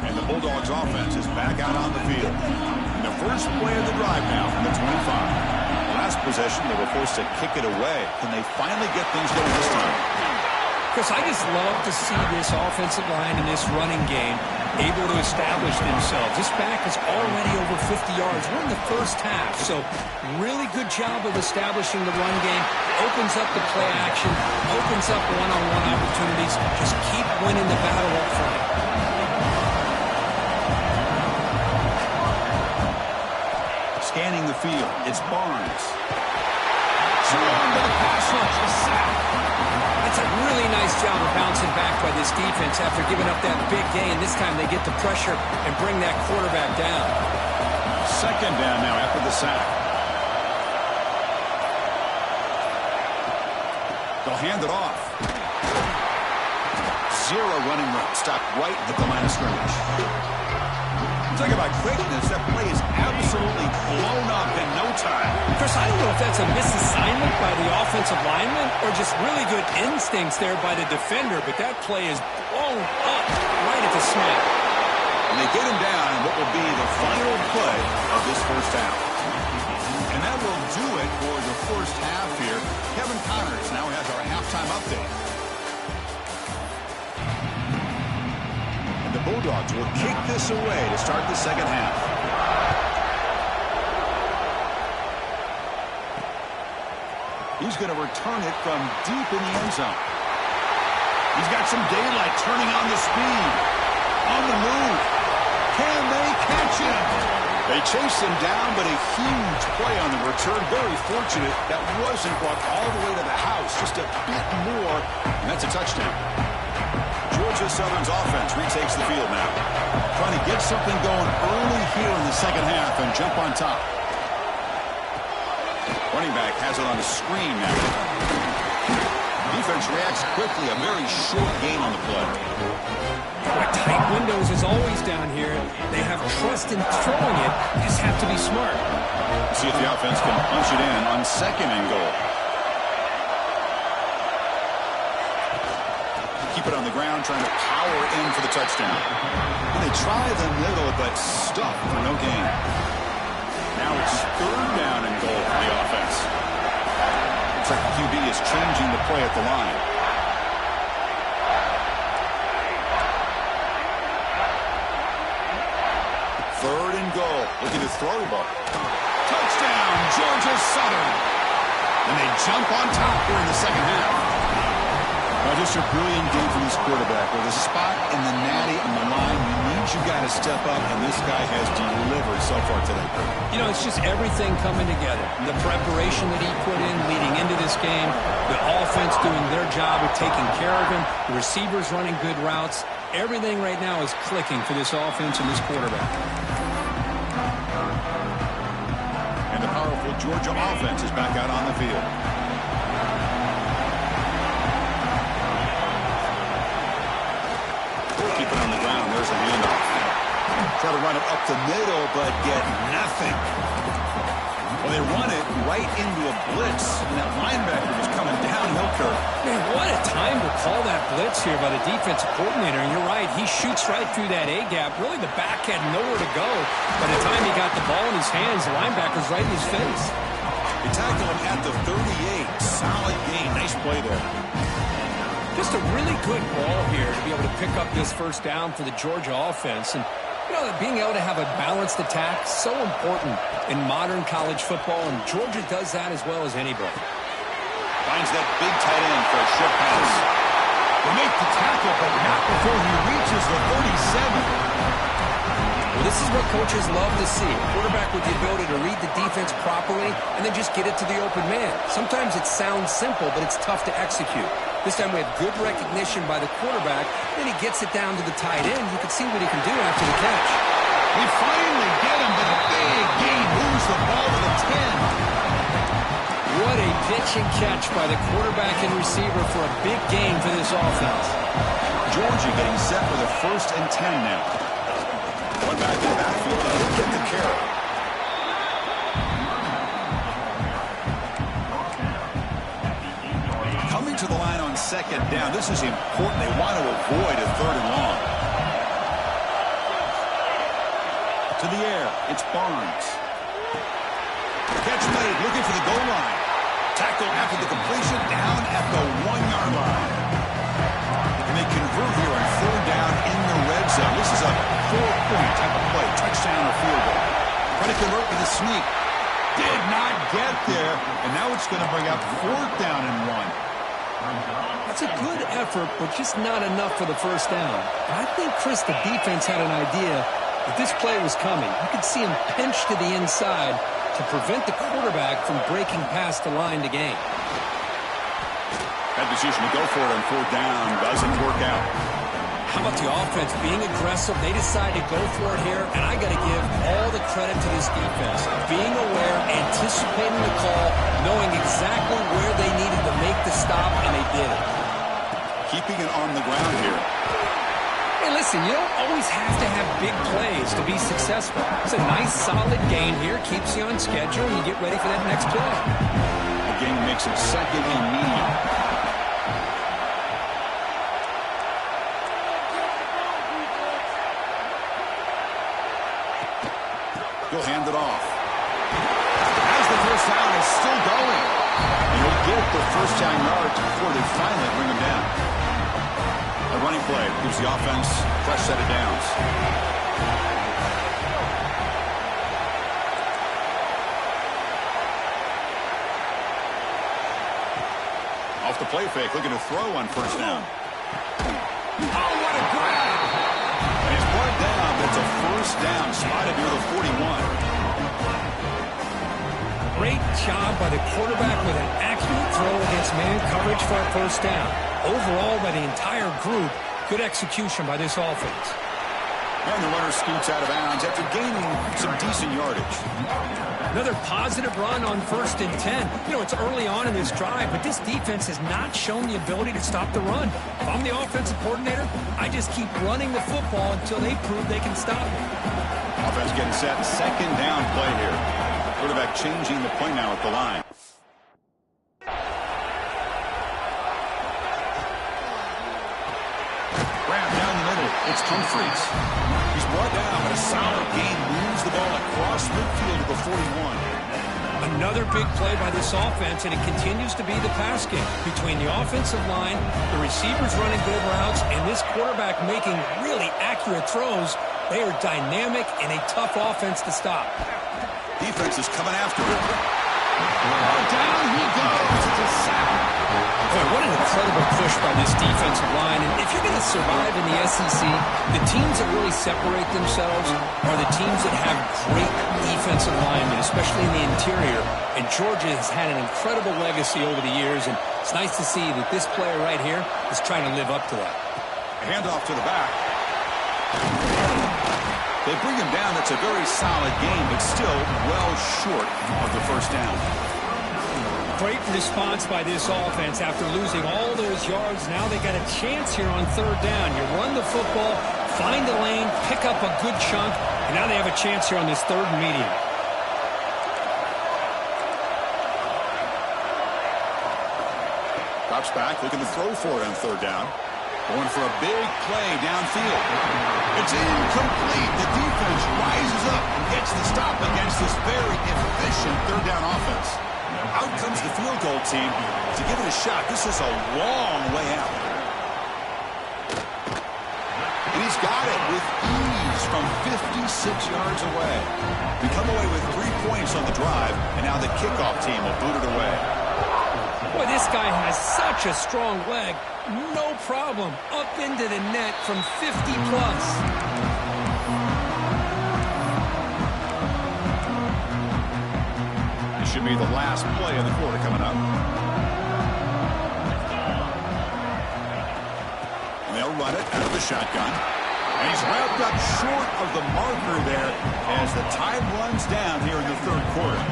And the Bulldogs offense is back out on the field. And the first play of the drive now from the 25. Last possession, they were forced to kick it away. Can they finally get things going this time? Chris, I just love to see this offensive line and this running game able to establish themselves. This back is already over 50 yards. We're in the first half, so really good job of establishing the run game. Opens up the play action, opens up one-on-one opportunities. Just keep winning the battle up front. Scanning the field, it's Barnes. Surrounded by the pass rush, the sack. That's a really nice job of bouncing back by this defense after giving up that big gain. This time they get the pressure and bring that quarterback down. Second down now after the sack. They'll hand it off. Zero running room. Stopped right at the line of scrimmage. Talk about quickness. That play is absolutely blown up in no time. Chris, I don't know if that's a misassignment by the offensive lineman or just really good instincts there by the defender, but that play is blown up right at the snap. And they get him down in what will be the final play of this first half. And that will do it for the first half here. Kevin Connors now has our halftime update. The Bulldogs will kick this away to start the second half. He's going to return it from deep in the end zone. He's got some daylight, turning on the speed. On the move. Can they catch him? They chase him down, but a huge play on the return. Very fortunate that wasn't brought all the way to the house. Just a bit more, and that's a touchdown. Georgia Southern's offense retakes the field now. Trying to get something going early here in the second half and jump on top. Running back has it on the screen now. Defense reacts quickly. A very short gain on the play. Tight windows as always down here. They have trust in throwing it. You just have to be smart. See if the offense can punch it in on second and goal. Keep it on the ground, trying to power in for the touchdown. And they try the middle, but stuck for no gain. Now it's third down and goal for the offense. Looks like the QB is changing the play at the line. Third and goal, looking to throw the ball. Touchdown, Georgia Southern. And they jump on top here in the second half. Just a brilliant game from this quarterback. With a spot in the natty on the line, you got to step up, and this guy has delivered so far today. You know, it's just everything coming together. The preparation that he put in leading into this game, the offense doing their job of taking care of him, the receivers running good routes. Everything right now is clicking for this offense and this quarterback. And the powerful Georgia offense is back out on the field. Keep it on the ground. There's the handoff. Try to run it up the middle, but get nothing. Well, they run it right into a blitz, and that linebacker was coming downhill curve. Man, what a time to call that blitz here by the defensive coordinator. And you're right, he shoots right through that A-gap. Really, the back had nowhere to go. By the time he got the ball in his hands, the linebacker's right in his face. They tackle him at the 38. Solid gain. Nice play there. Just a really good ball here to be able to pick up this first down for the Georgia offense. And, you know, being able to have a balanced attack is so important in modern college football, and Georgia does that as well as anybody. Finds that big tight end for a short pass. They make the tackle, but not before he reaches the 37. Well, this is what coaches love to see. A quarterback with the ability to read the defense properly and then just get it to the open man. Sometimes it sounds simple, but it's tough to execute. This time we have good recognition by the quarterback. Then he gets it down to the tight end. You can see what he can do after the catch. We finally get him, but a big gain moves the ball to the 10. What a pitch and catch by the quarterback and receiver for a big gain for this offense. Georgia getting set for the 1st and 10 now. One back in the backfield, and he'll get the carry. Coming to the line on 2nd down. This is important. They want to avoid a 3rd and long. To the air, it's Barnes. Catch made, looking for the goal line. Tackle after the completion, down at the 1-yard line. And they convert here on 4th down in the red zone. This is a 4-point type of play, touchdown or field goal. Trying to convert with a sneak. Did not get there, and now it's going to bring up 4th down and 1. That's a good effort, but just not enough for the 1st down. I think, Chris, the defense had an idea that this play was coming. You could see him pinch to the inside to prevent the quarterback from breaking past the line to gain. That decision to go for it on 4th down doesn't work out. How about the offense being aggressive? They decided to go for it here, and I got to give all the credit to this defense. Being aware, anticipating the call, knowing exactly where they needed to make the stop, and they did it. Keeping it on the ground here. Hey, listen, you don't always have to have big plays to be successful. It's a nice, solid gain here. Keeps you on schedule, and you get ready for that next play. The game makes it 2nd and medium. He'll hand it off. As the 1st down is still going. And he'll get the 1st down yards before they finally bring him down. A running play gives the offense a fresh set of downs. Off the play fake, looking to throw on 1st down. Oh, what a grab! And he's brought down. That's a 1st down, spotted near the 41. Great job by the quarterback with an accurate throw against man coverage for a 1st down. Overall, by the entire group, good execution by this offense. And the runner scoots out of bounds after gaining some decent yardage. Another positive run on 1st and 10. You know, it's early on in this drive, but this defense has not shown the ability to stop the run. If I'm the offensive coordinator, I just keep running the football until they prove they can stop it. Offense getting set. 2nd down play here. Quarterback changing the play now at the line. Grab down the middle. It's Humphreys. He's brought down, but a solid gain moves the ball across midfield to the 41. Another big play by this offense, and it continues to be the pass game between the offensive line, the receivers running good routes, and this quarterback making really accurate throws. They are dynamic and a tough offense to stop. Defense is coming after him. Down he goes. It's a sack. Boy, what an incredible push by this defensive line. And if you're going to survive in the SEC, the teams that really separate themselves are the teams that have great defensive linemen, especially in the interior. And Georgia has had an incredible legacy over the years, and it's nice to see that this player right here is trying to live up to that. Handoff to the back. They bring him down. That's a very solid game, but still well short of the 1st down. Great response by this offense after losing all those yards. Now they got a chance here on 3rd down. You run the football, find the lane, pick up a good chunk, and now they have a chance here on this 3rd and medium. Drops back, looking to throw for it on 3rd down. Going for a big play downfield. It's incomplete. The defense rises up and gets the stop against this very efficient 3rd down offense. Out comes the field goal team to give it a shot. This is a long way out. And he's got it with ease from 56 yards away. We come away with 3 points on the drive, and now the kickoff team will boot it away. Boy, this guy has such a strong leg. No problem. Up into the net from 50-plus. This should be the last play of the quarter coming up. run it out of the shotgun. And he's wrapped up short of the marker there as the time runs down here in the third quarter.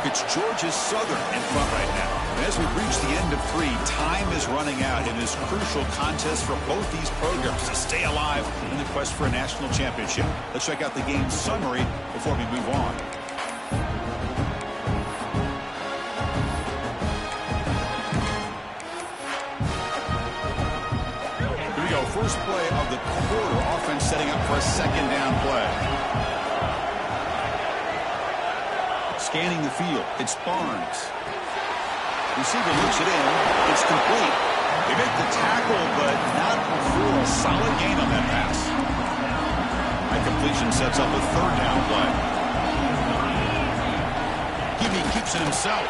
It's Georgia Southern in front right now. And as we reach the end of 3, time is running out in this crucial contest for both these programs to stay alive in the quest for a national championship. Let's check out the game summary before we move on. Here we go. First play of the quarter. Offense setting up for a second down play. Scanning the field, it's Barnes. Receiver looks it in. It's complete. They make the tackle, but not for a solid gain on that pass. That completion sets up a third down play. Gibby keeps it himself.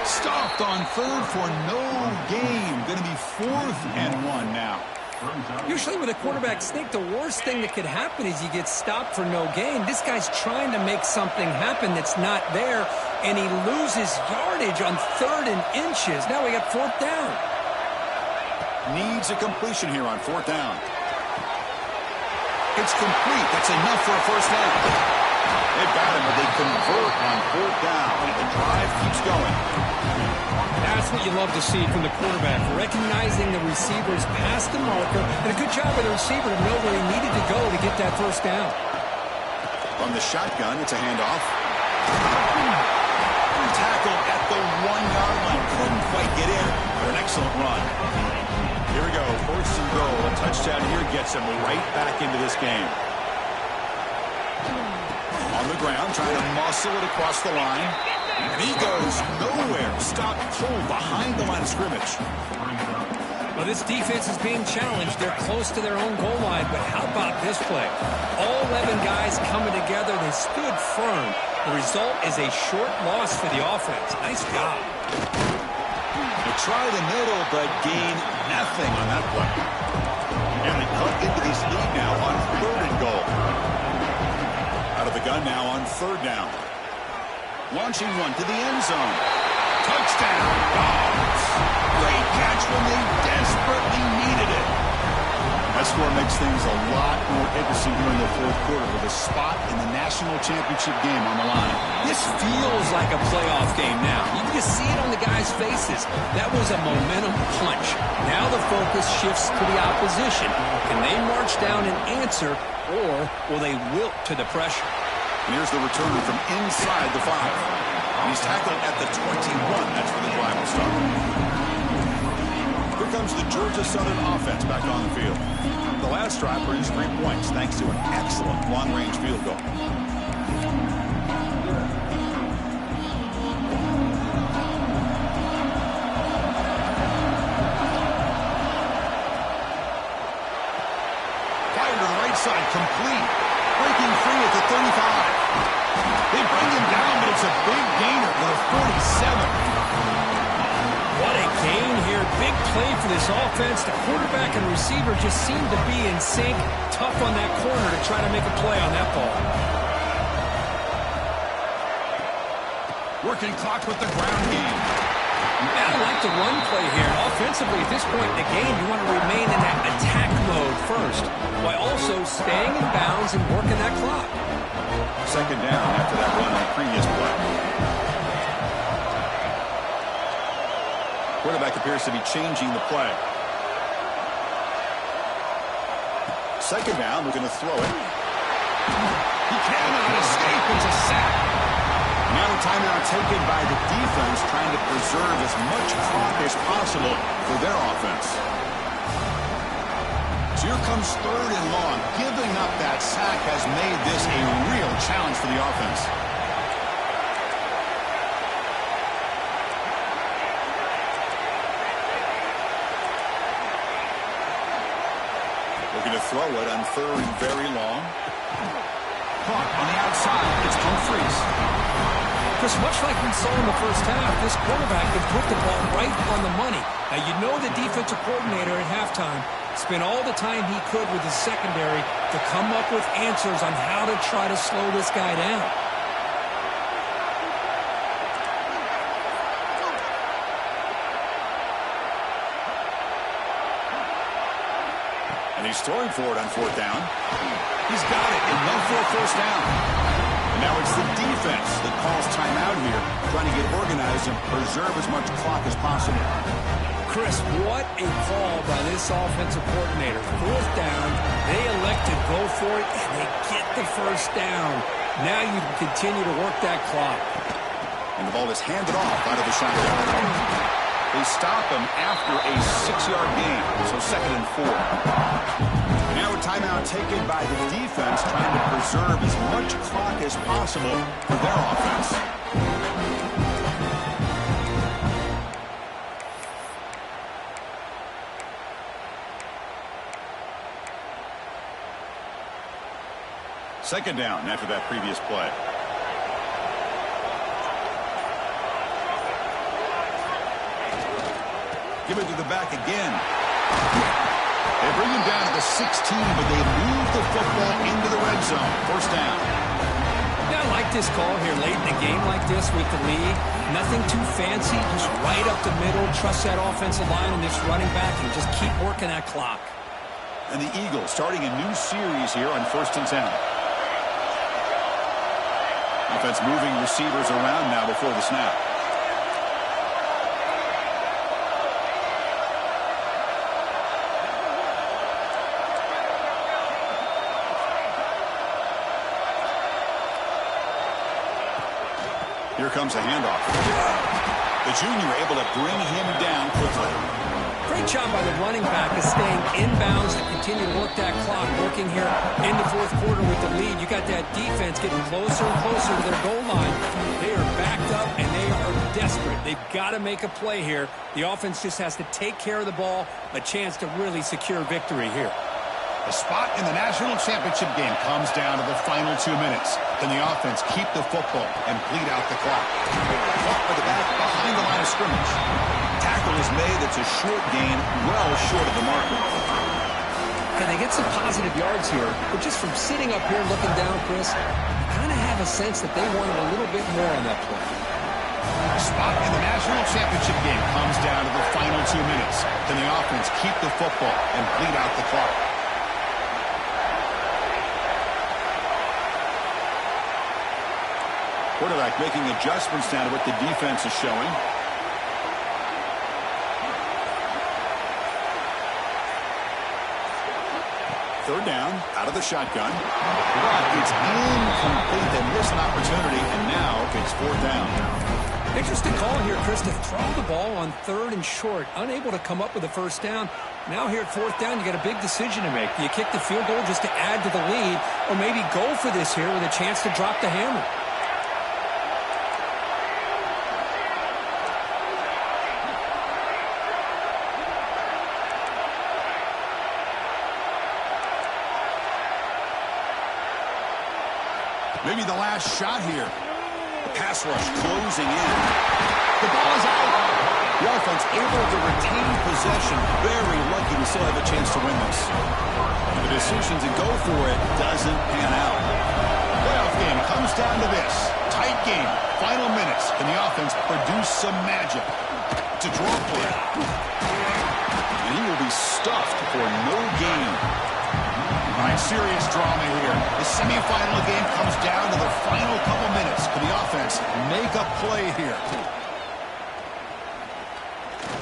Stopped on third for no gain. Going to be 4th and 1 now. Usually with a quarterback sneak, the worst thing that could happen is you get stopped for no gain. This guy's trying to make something happen that's not there, and he loses yardage on 3rd and inches. Now we got 4th down. Needs a completion here on 4th down. It's complete. That's enough for a first down. They got him, but they convert on 4th down. The drive keeps going. That's what you love to see from the quarterback, recognizing the receiver's past the marker, and a good job by the receiver to know where he needed to go to get that first down. From the shotgun, it's a handoff. Tackle at the 1-yard line. Couldn't quite get in, but an excellent run. Here we go. 1st and goal. A touchdown here gets him right back into this game. On the ground, trying to muscle it across the line. And he goes nowhere. Stopped cold behind the line of scrimmage. Well, this defense is being challenged. They're close to their own goal line, but how about this play? All 11 guys coming together. They stood firm. The result is a short loss for the offense. Nice job. They try the middle, but gain nothing on that play. And they cut into this lead now on 3rd and goal. Out of the gun now on 3rd down. Launching one to the end zone. Touchdown, Dogs. Great catch when they desperately needed it. That score makes things a lot more interesting here in the 4th quarter with a spot in the national championship game on the line. This feels like a playoff game now. You can just see it on the guys' faces. That was a momentum punch. Now the focus shifts to the opposition. Can they march down and answer, or will they wilt to the pressure? Here's the return from inside the 5. He's tackled at the 21. That's where the drive will start. Here comes the Georgia Southern offense back on the field. The last drive produced 3 points thanks to an excellent long-range field goal. Fired to the right side, complete. Breaking free at the 35. They bring him down, but it's a big gainer for the 47. What a gain here. Big play for this offense. The quarterback and receiver just seem to be in sync. Tough on that corner to try to make a play on that ball. Working clock with the ground game. Yeah, I like the run play here. Offensively, at this point in the game, you want to remain in that attack mode first, while also staying in bounds and working that clock. Second down after that run on the previous play. Quarterback appears to be changing the play. Second down, we're going to throw it. He cannot escape. It's a sack. Now a timeout taken by the defense, trying to preserve as much clock as possible for their offense. So here comes 3rd and long. Giving up that sack has made this a real challenge for the offense. Looking to throw it on 3rd and very long. Caught on the outside. It's Humphries. Just much like we saw in the first half, this quarterback can put the ball right on the money. Now, you know the defensive coordinator at halftime spent all the time he could with his secondary to come up with answers on how to try to slow this guy down. And he's throwing for it on fourth down. He's got it and went for a first down. And now it's the defense that calls timeout here, trying to get organized and preserve as much clock as possible. Chris, what a call by this offensive coordinator. Fourth down, they elect to go for it, and they get the first down. Now you can continue to work that clock. And the ball is handed off out of the shotgun. They stop him after a 6-yard gain, so 2nd and 4. And now a timeout taken by the defense, trying to preserve as much clock as possible for their offense. Second down after that previous play. Give it to the back again. They bring him down to the 16, but they move the football into the red zone. First down. Yeah, I like this call here late in the game like this with the lead. Nothing too fancy, just right up the middle. Trust that offensive line and this running back and just keep working that clock. And the Eagles starting a new series here on 1st and 10. Offense moving receivers around now before the snap. Here comes a handoff. The junior able to bring him down quickly. Great job by the running back of staying inbounds to continue to work that clock, working here in the fourth quarter with the lead. You got that defense getting closer and closer to their goal line. They are backed up and they are desperate. They've got to make a play here. The offense just has to take care of the ball, a chance to really secure victory here. The spot in the national championship game comes down to the final 2 minutes. Can the offense keep the football and bleed out the clock? Caught by the back behind the line of scrimmage. Tackle is made. It's a short gain, well short of the marker. Can they get some positive yards here? But just from sitting up here looking down, Chris, you kind of have a sense that they wanted a little bit more on that play. The spot in the national championship game comes down to the final 2 minutes. Can the offense keep the football and bleed out the clock? Quarterback making adjustments now to what the defense is showing. Third down, out of the shotgun. But it's incomplete. They miss an opportunity, and now it's fourth down. Interesting call here, Chris, to throw the ball on 3rd and short. Unable to come up with a first down. Now here at 4th down, you got a big decision to make. Do you kick the field goal just to add to the lead, or maybe go for this here with a chance to drop the hammer? Maybe the last shot here. Pass rush closing in. The ball is out. The offense able to retain possession. Very lucky to still have a chance to win this. The decision to go for it doesn't pan out. Playoff game comes down to this. Tight game. Final minutes. Can the offense produce some magic? To draw play. And he will be stuffed for no gain. All right, serious drama here. The semifinal game comes down to the final couple minutes. Can the offense make a play here?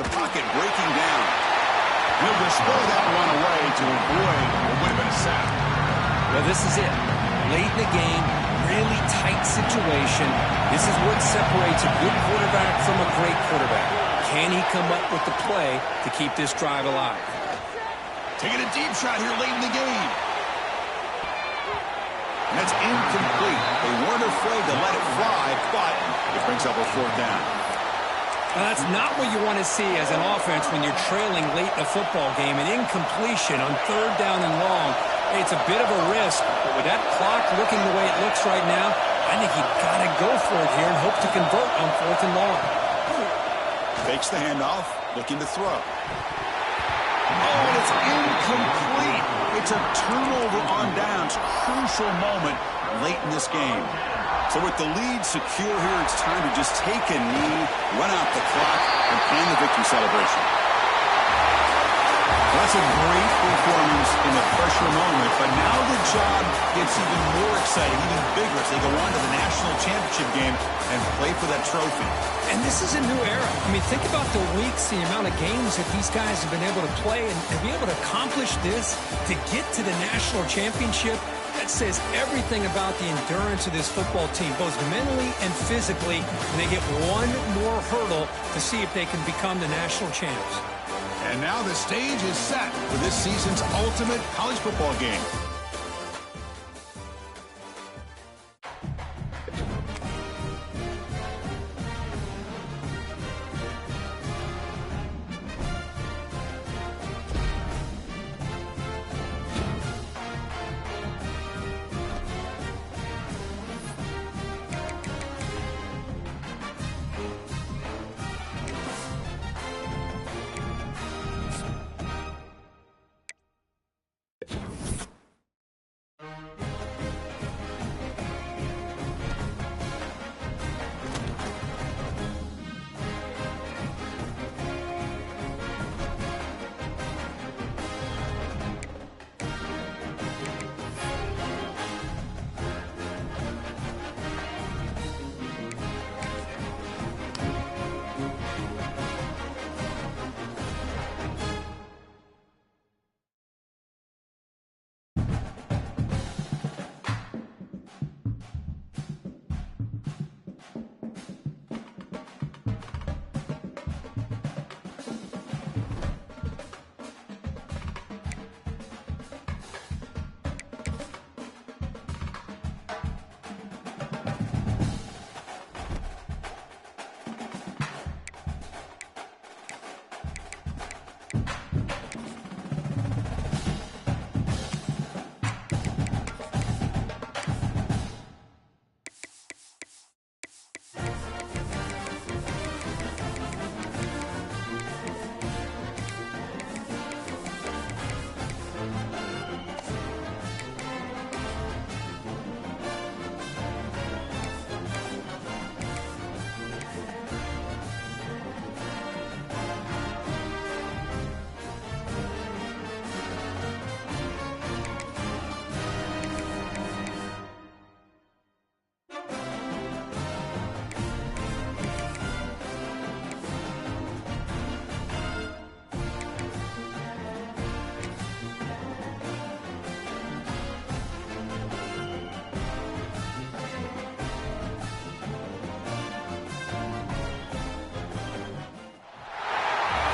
The pocket breaking down. He'll just throw that one away to avoid what would have been a sack. Well, this is it. Late in the game, really tight situation. This is what separates a good quarterback from a great quarterback. Can he come up with the play to keep this drive alive? Taking a deep shot here late in the game. And that's incomplete. They weren't afraid to let it fly, but it brings up a fourth down. Now, that's not what you want to see as an offense when you're trailing late in a football game. An incompletion on 3rd down and long. It's a bit of a risk, but with that clock looking the way it looks right now, I think you've got to go for it here and hope to convert on 4th and long. Fakes the handoff, looking to throw. Oh, and it's incomplete. It's a turnover on downs. Crucial moment late in this game. So with the lead secure here, it's time to just take a knee, run out the clock, and plan the victory celebration. Well, that's a great performance in a pressure moment, but now the job gets even more exciting, even bigger as they go on to the national championship game and play for that trophy. And this is a new era. I mean, think about the weeks, the amount of games that these guys have been able to play and be able to accomplish this, to get to the national championship. That says everything about the endurance of this football team, both mentally and physically. And they get one more hurdle to see if they can become the national champs. And now the stage is set for this season's ultimate college football game.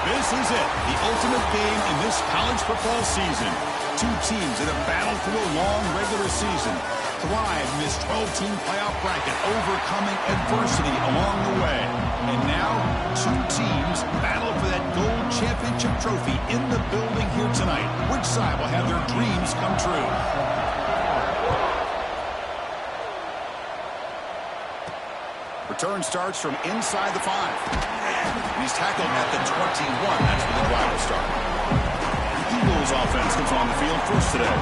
This is it, the ultimate game in this college football season. Two teams that have battled through a long regular season, thrive in this 12-team playoff bracket, overcoming adversity along the way. And now, two teams battle for that gold championship trophy in the building here tonight. Which side will have their dreams come true? Return starts from inside the 5. He's tackled at the 21. That's where the drive will start. Eagles offense comes on the field first today.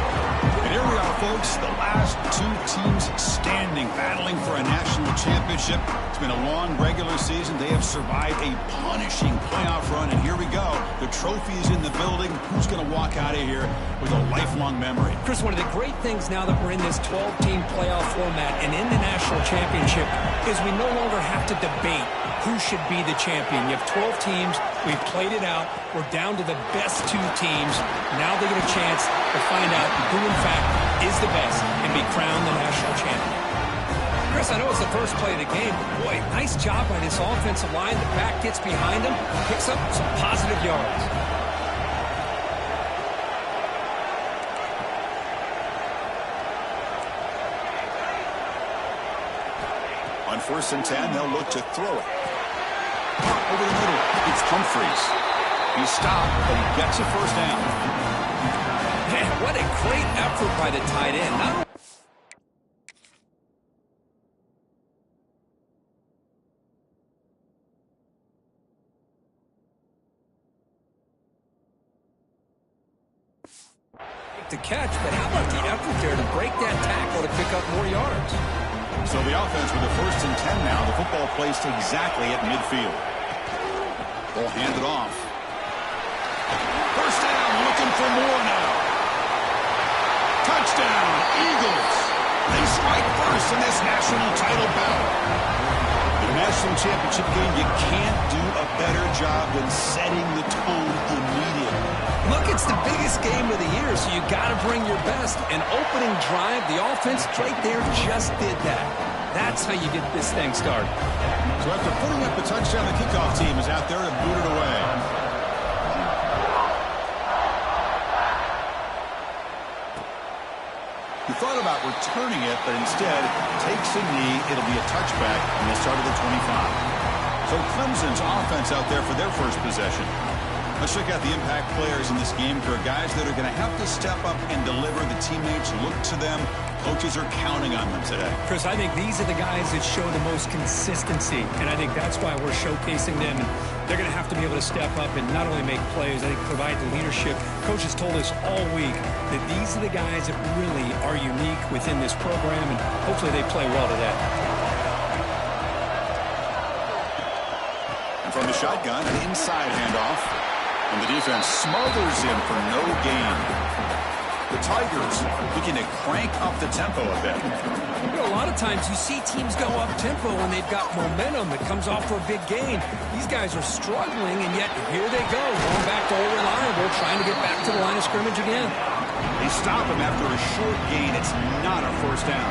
And here we are, folks, the last two teams standing, battling for a national championship. It's been a long regular season. They have survived a punishing playoff run, and here we go. The trophy is in the building. Who's going to walk out of here with a lifelong memory? Chris, one of the great things now that we're in this 12-team playoff format and in the national championship is we no longer have to debate who should be the champion. You have 12 teams. We've played it out. We're down to the best two teams. Now they get a chance to find out who, in fact, is the best and be crowned the national champion. Chris, I know it's the first play of the game, but boy, nice job by this offensive line. The back gets behind him, picks up some positive yards. On 1st and 10, they'll look to throw it. Over the middle, it's Humphreys. He's stopped, but he gets a first down. Man, what a great effort by the tight end. To catch, but how about the effort there to break that tackle to pick up more yards? So the offense with the 1st and 10 now. The football placed exactly at midfield. They'll hand it off. First down, looking for more now. Touchdown, Eagles. They strike first in this national title battle. In a national championship game, you can't do a better job than setting the tone immediately. Look, it's the biggest game of the year, so you got to bring your best. An opening drive, the offense right there just did that. That's how you get this thing started. So after putting up the touchdown, the kickoff team is out there to boot it away. He thought about returning it, but instead takes a knee. It'll be a touchback, and they'll start at the 25. So Clemson's offense out there for their first possession. Let's check out the impact players in this game. There are guys that are going to have to step up and deliver. The teammates look to them. Coaches are counting on them today. Chris, I think these are the guys that show the most consistency, and I think that's why we're showcasing them. And they're going to have to be able to step up and not only make plays, I think provide the leadership. Coaches told us all week that these are the guys that really are unique within this program, and hopefully they play well today. And from the shotgun, an inside handoff. And the defense smothers him for no gain. The Tigers looking to crank up the tempo a bit. You know, a lot of times you see teams go up tempo when they've got momentum that comes off for a big gain. These guys are struggling, and yet here they go, going back to old reliable, trying to get back to the line of scrimmage again. They stop him after a short gain. It's not a first down.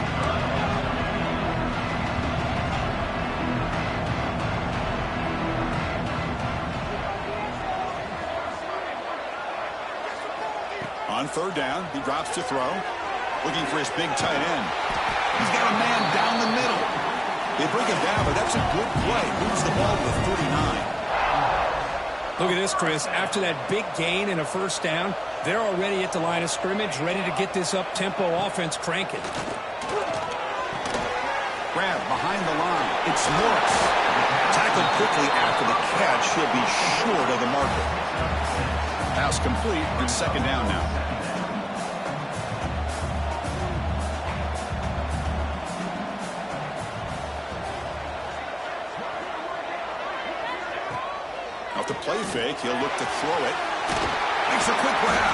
On third down, he drops to throw, looking for his big tight end. He's got a man down the middle. They bring him down, but that's a good play. Moves the ball to the 39. Look at this, Chris. After that big gain and a first down, they're already at the line of scrimmage, ready to get this up-tempo offense cranking. Grab behind the line. It's Morris. Tackled quickly after the catch. He'll be short of the marker. Pass complete, and second down now. Off the play fake, he'll look to throw it. Makes a quick grab.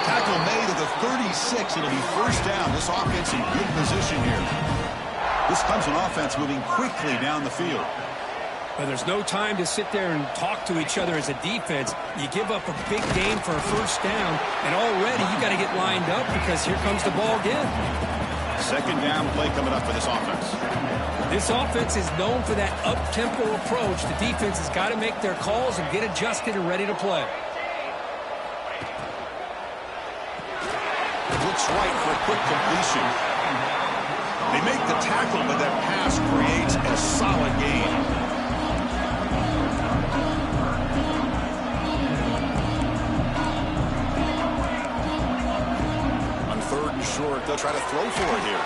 Tackle made at the 36. It'll be first down. This offense in good position here. This Clemson offense moving quickly down the field. But there's no time to sit there and talk to each other as a defense. You give up a big gain for a first down, and already you got to get lined up because here comes the ball again. Second down play coming up for this offense. This offense is known for that up-tempo approach. The defense has got to make their calls and get adjusted and ready to play. Looks right for a quick completion. They make the tackle, but that pass creates a solid gain. Short, they'll try to throw for it here.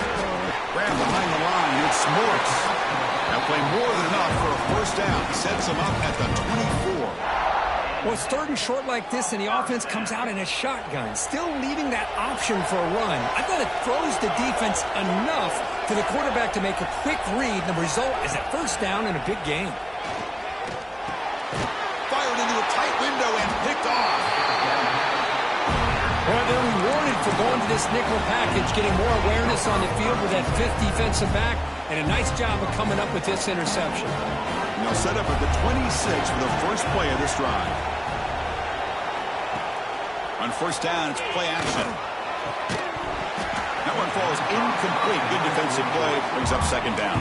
Grab behind the line, it's Morris. Now play more than enough for a first down. Sets him up at the 24. Well, it's third and short like this, and the offense comes out in a shotgun, still leaving that option for a run. I thought it throws the defense enough for the quarterback to make a quick read. The result is a first down and a big gain. Fired into a tight window and picked off. Well, they're rewarded for going to this nickel package, getting more awareness on the field with that fifth defensive back, and a nice job of coming up with this interception. And they'll set up at the 26 for the first play of this drive. On first down, it's play action. That one falls incomplete. Good defensive play. Brings up second down.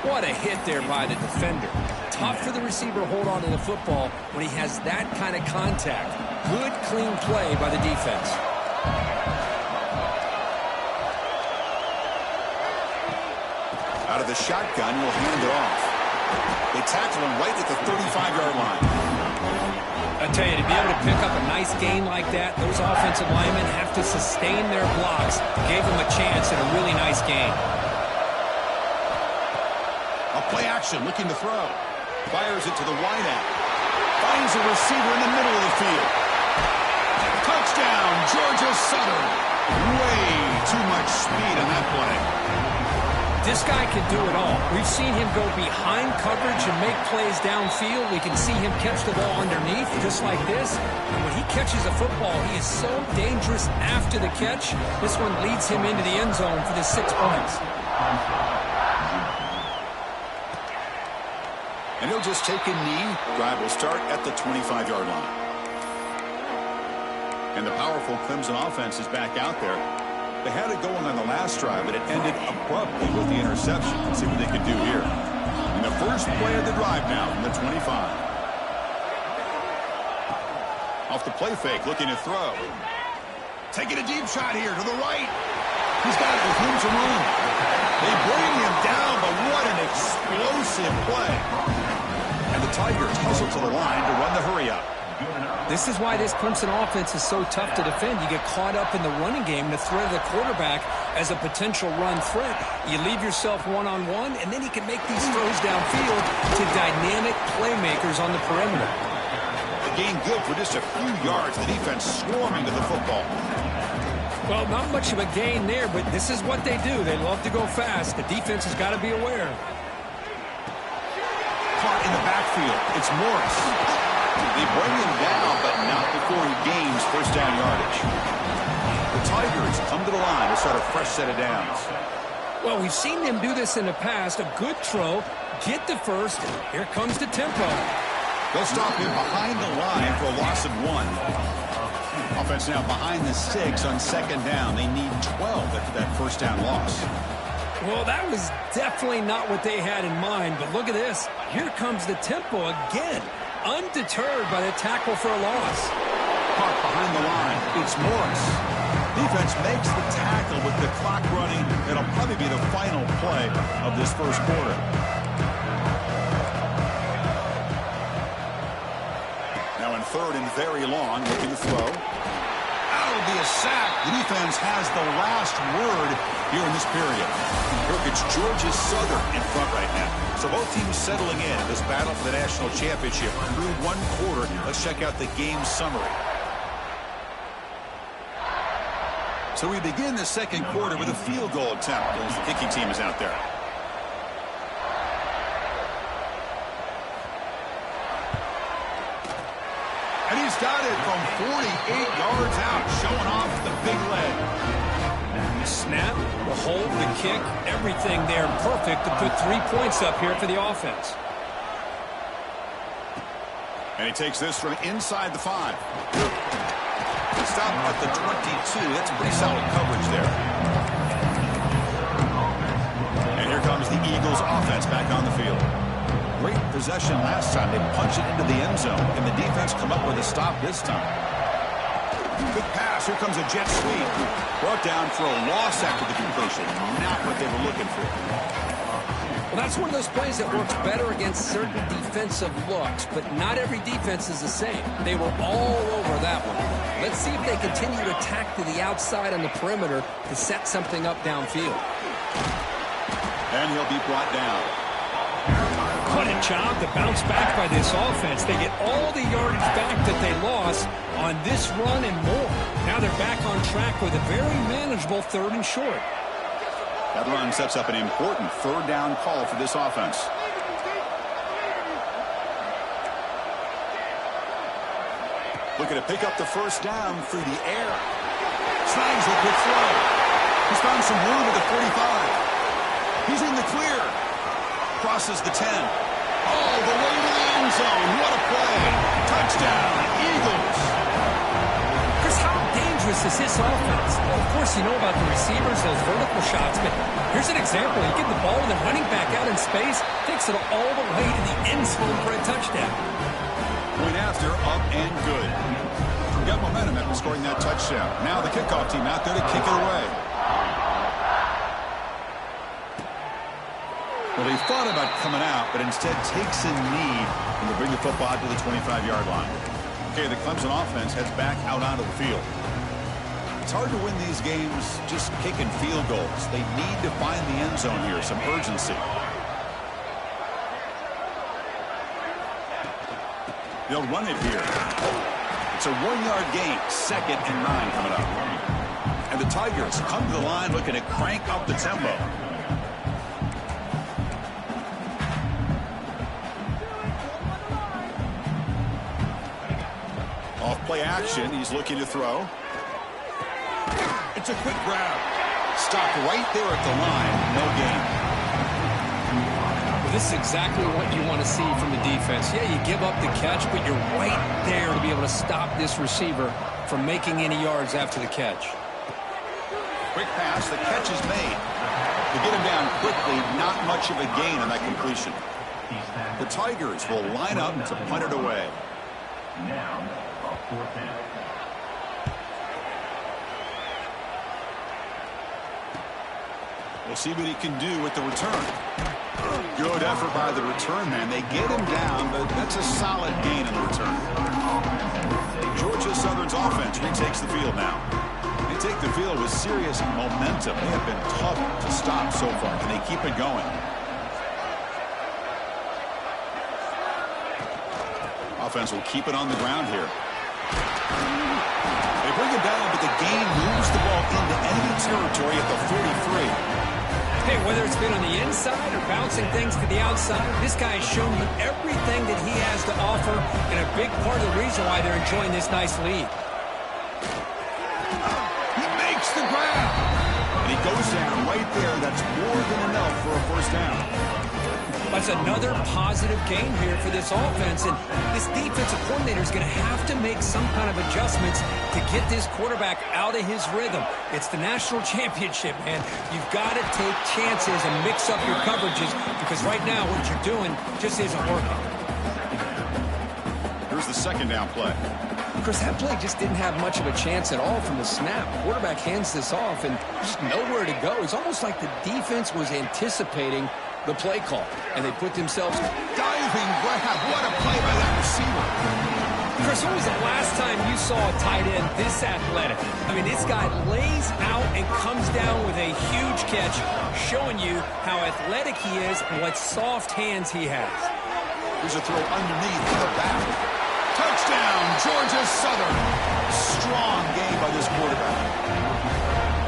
What a hit there by the defender. Tough for the receiver to hold on to the football when he has that kind of contact. Good, clean play by the defense. Out of the shotgun, will hand it off. They tackle him right at the 35-yard line. I tell you, to be able to pick up a nice gain like that, those offensive linemen have to sustain their blocks. Gave them a chance at a really nice gain. A play action, looking to throw. Fires it to the wideout. Finds a receiver in the middle of the field. Touchdown, Georgia Southern. Way too much speed on that play. This guy can do it all. We've seen him go behind coverage and make plays downfield. We can see him catch the ball underneath, just like this. And when he catches a football, he is so dangerous after the catch. This one leads him into the end zone for the 6 points. And he'll just take a knee. Drive will start at the 25-yard line. And the powerful Clemson offense is back out there. They had it going on the last drive, but it ended abruptly with the interception. Let's see what they can do here. And the first play of the drive now from the 25. Off the play fake, looking to throw. Taking a deep shot here to the right. He's got it with room to room. They bring him down, but what an explosive play. And the Tigers hustle to the line to run the hurry up. This is why this Clemson offense is so tough to defend. You get caught up in the running game, the threat of the quarterback as a potential run threat. You leave yourself one-on-one, and then you can make these throws downfield to dynamic playmakers on the perimeter. The gain good for just a few yards. The defense swarming to the football. Well, not much of a gain there, but this is what they do. They love to go fast. The defense has got to be aware. Caught in the backfield. It's Morris. They bring him down, but not before he gains first down yardage. The Tigers come to the line to start a fresh set of downs. Well, we've seen them do this in the past. A good throw, get the first, here comes the tempo. They'll stop him behind the line for a loss of 1. Offense now behind the 6 on second down. They need 12 after that first down loss. Well, that was definitely not what they had in mind, but look at this. Here comes the tempo again. Undeterred by the tackle for a loss. Caught behind the line. It's Morris. Defense makes the tackle with the clock running. It'll probably be the final play of this first quarter. Now in third and very long, looking to throw. That'll be a sack. The defense has the last word here in this period. Look, it's Georgia Southern in front right now. So both teams settling in this battle for the national championship through one quarter. Let's check out the game summary. So we begin the second quarter with a field goal attempt as the kicking team is out there. And he's got it from 48 yards out, showing off the big leg. The snap, the hold, the kick, everything there perfect to put 3 points up here for the offense. And he takes this from inside the 5. Stop at the 22. That's pretty solid coverage there. And here comes the Eagles offense back on the field. Great possession last time. They punch it into the end zone. And the defense come up with a stop this time. Good pass. Here comes a jet sweep. Brought down for a loss after the completion. Not what they were looking for. Well, that's one of those plays that works better against certain defensive looks, but not every defense is the same. They were all over that one. Let's see if they continue to attack to the outside on the perimeter to set something up downfield. And he'll be brought down. What a job to bounce back by this offense. They get all the yardage back that they lost on this run and more. Now they're back on track with a very manageable 3rd and short. That run sets up an important 3rd down call for this offense. Looking to pick up the first down through the air. Snags a good throw. He's found some room at the 45. He's in the clear. Crosses the 10. All the way to the end zone. What a play. Touchdown, Eagles. Chris, how dangerous is this offense? Well, of course, you know about the receivers, those vertical shots, but here's an example. You get the ball and the running back out in space, takes it all the way to the end zone for a touchdown. Point after, up and good. Got momentum after scoring that touchdown. Now the kickoff team out there to kick it away. Well, they thought about coming out, but instead takes a knee and they bring the football out to the 25-yard line. Okay, the Clemson offense heads back out onto the field. It's hard to win these games just kicking field goals. They need to find the end zone here, some urgency. They'll run it here. It's a 1-yard gain, 2nd and 9 coming up. And the Tigers come to the line looking to crank up the tempo. Off play action. He's looking to throw. It's a quick grab. Stopped right there at the line. No gain. Well, this is exactly what you want to see from the defense. Yeah, you give up the catch, but you're right there to be able to stop this receiver from making any yards after the catch. Quick pass. The catch is made. To get him down quickly, not much of a gain on that completion. The Tigers will line up to punt it away. Now, a fourth down. We'll see what he can do with the return. Good effort by the return man. They get him down, but that's a solid gain in the return. Georgia Southern's offense retakes the field now. They take the field with serious momentum. They have been tough to stop so far, and they keep it going. Offense will keep it on the ground here. They bring it down, but the gain moves the ball into enemy territory at the 43. Hey, whether it's been on the inside or bouncing things to the outside, this guy has shown you everything that he has to offer, and a big part of the reason why they're enjoying this nice lead. He makes the grab. And he goes down right there. That's more than enough for a first down. That's another positive gain here for this offense, and this defensive coordinator is going to have to make some kind of adjustments to get this quarterback out of his rhythm. It's the national championship, man. You've got to take chances and mix up your coverages, because right now what you're doing just isn't working. Here's the second down play. Chris, that play just didn't have much of a chance at all from the snap. Quarterback hands this off, and just nowhere to go. It's almost like the defense was anticipating the play call, and they put themselves... Diving grab. What a play by that receiver. Chris, when was the last time you saw a tight end this athletic? I mean, this guy lays out and comes down with a huge catch, showing you how athletic he is and what soft hands he has. Here's a throw underneath in the back. Touchdown, Georgia Southern. Strong game by this quarterback.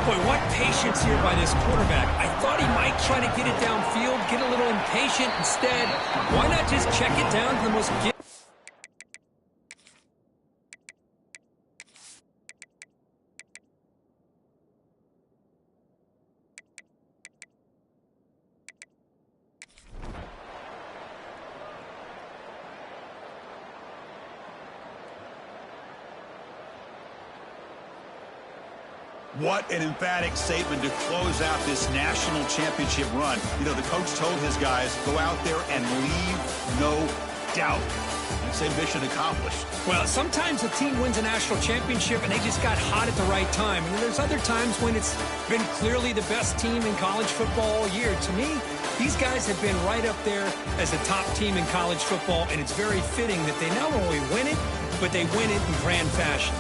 Boy, what patience here by this quarterback. I thought he might try to get it downfield, get a little impatient. Instead, why not just check it down to the most... What an emphatic statement to close out this national championship run. You know, the coach told his guys, go out there and leave no doubt. I'd say mission accomplished. Well, sometimes a team wins a national championship and they just got hot at the right time. And there's other times when it's been clearly the best team in college football all year. To me, these guys have been right up there as the top team in college football, and it's very fitting that they not only win it, but they win it in grand fashion.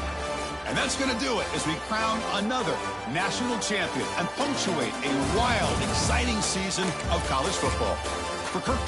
And that's going to do it as we crown another national champion and punctuate a wild, exciting season of college football. For Kirk.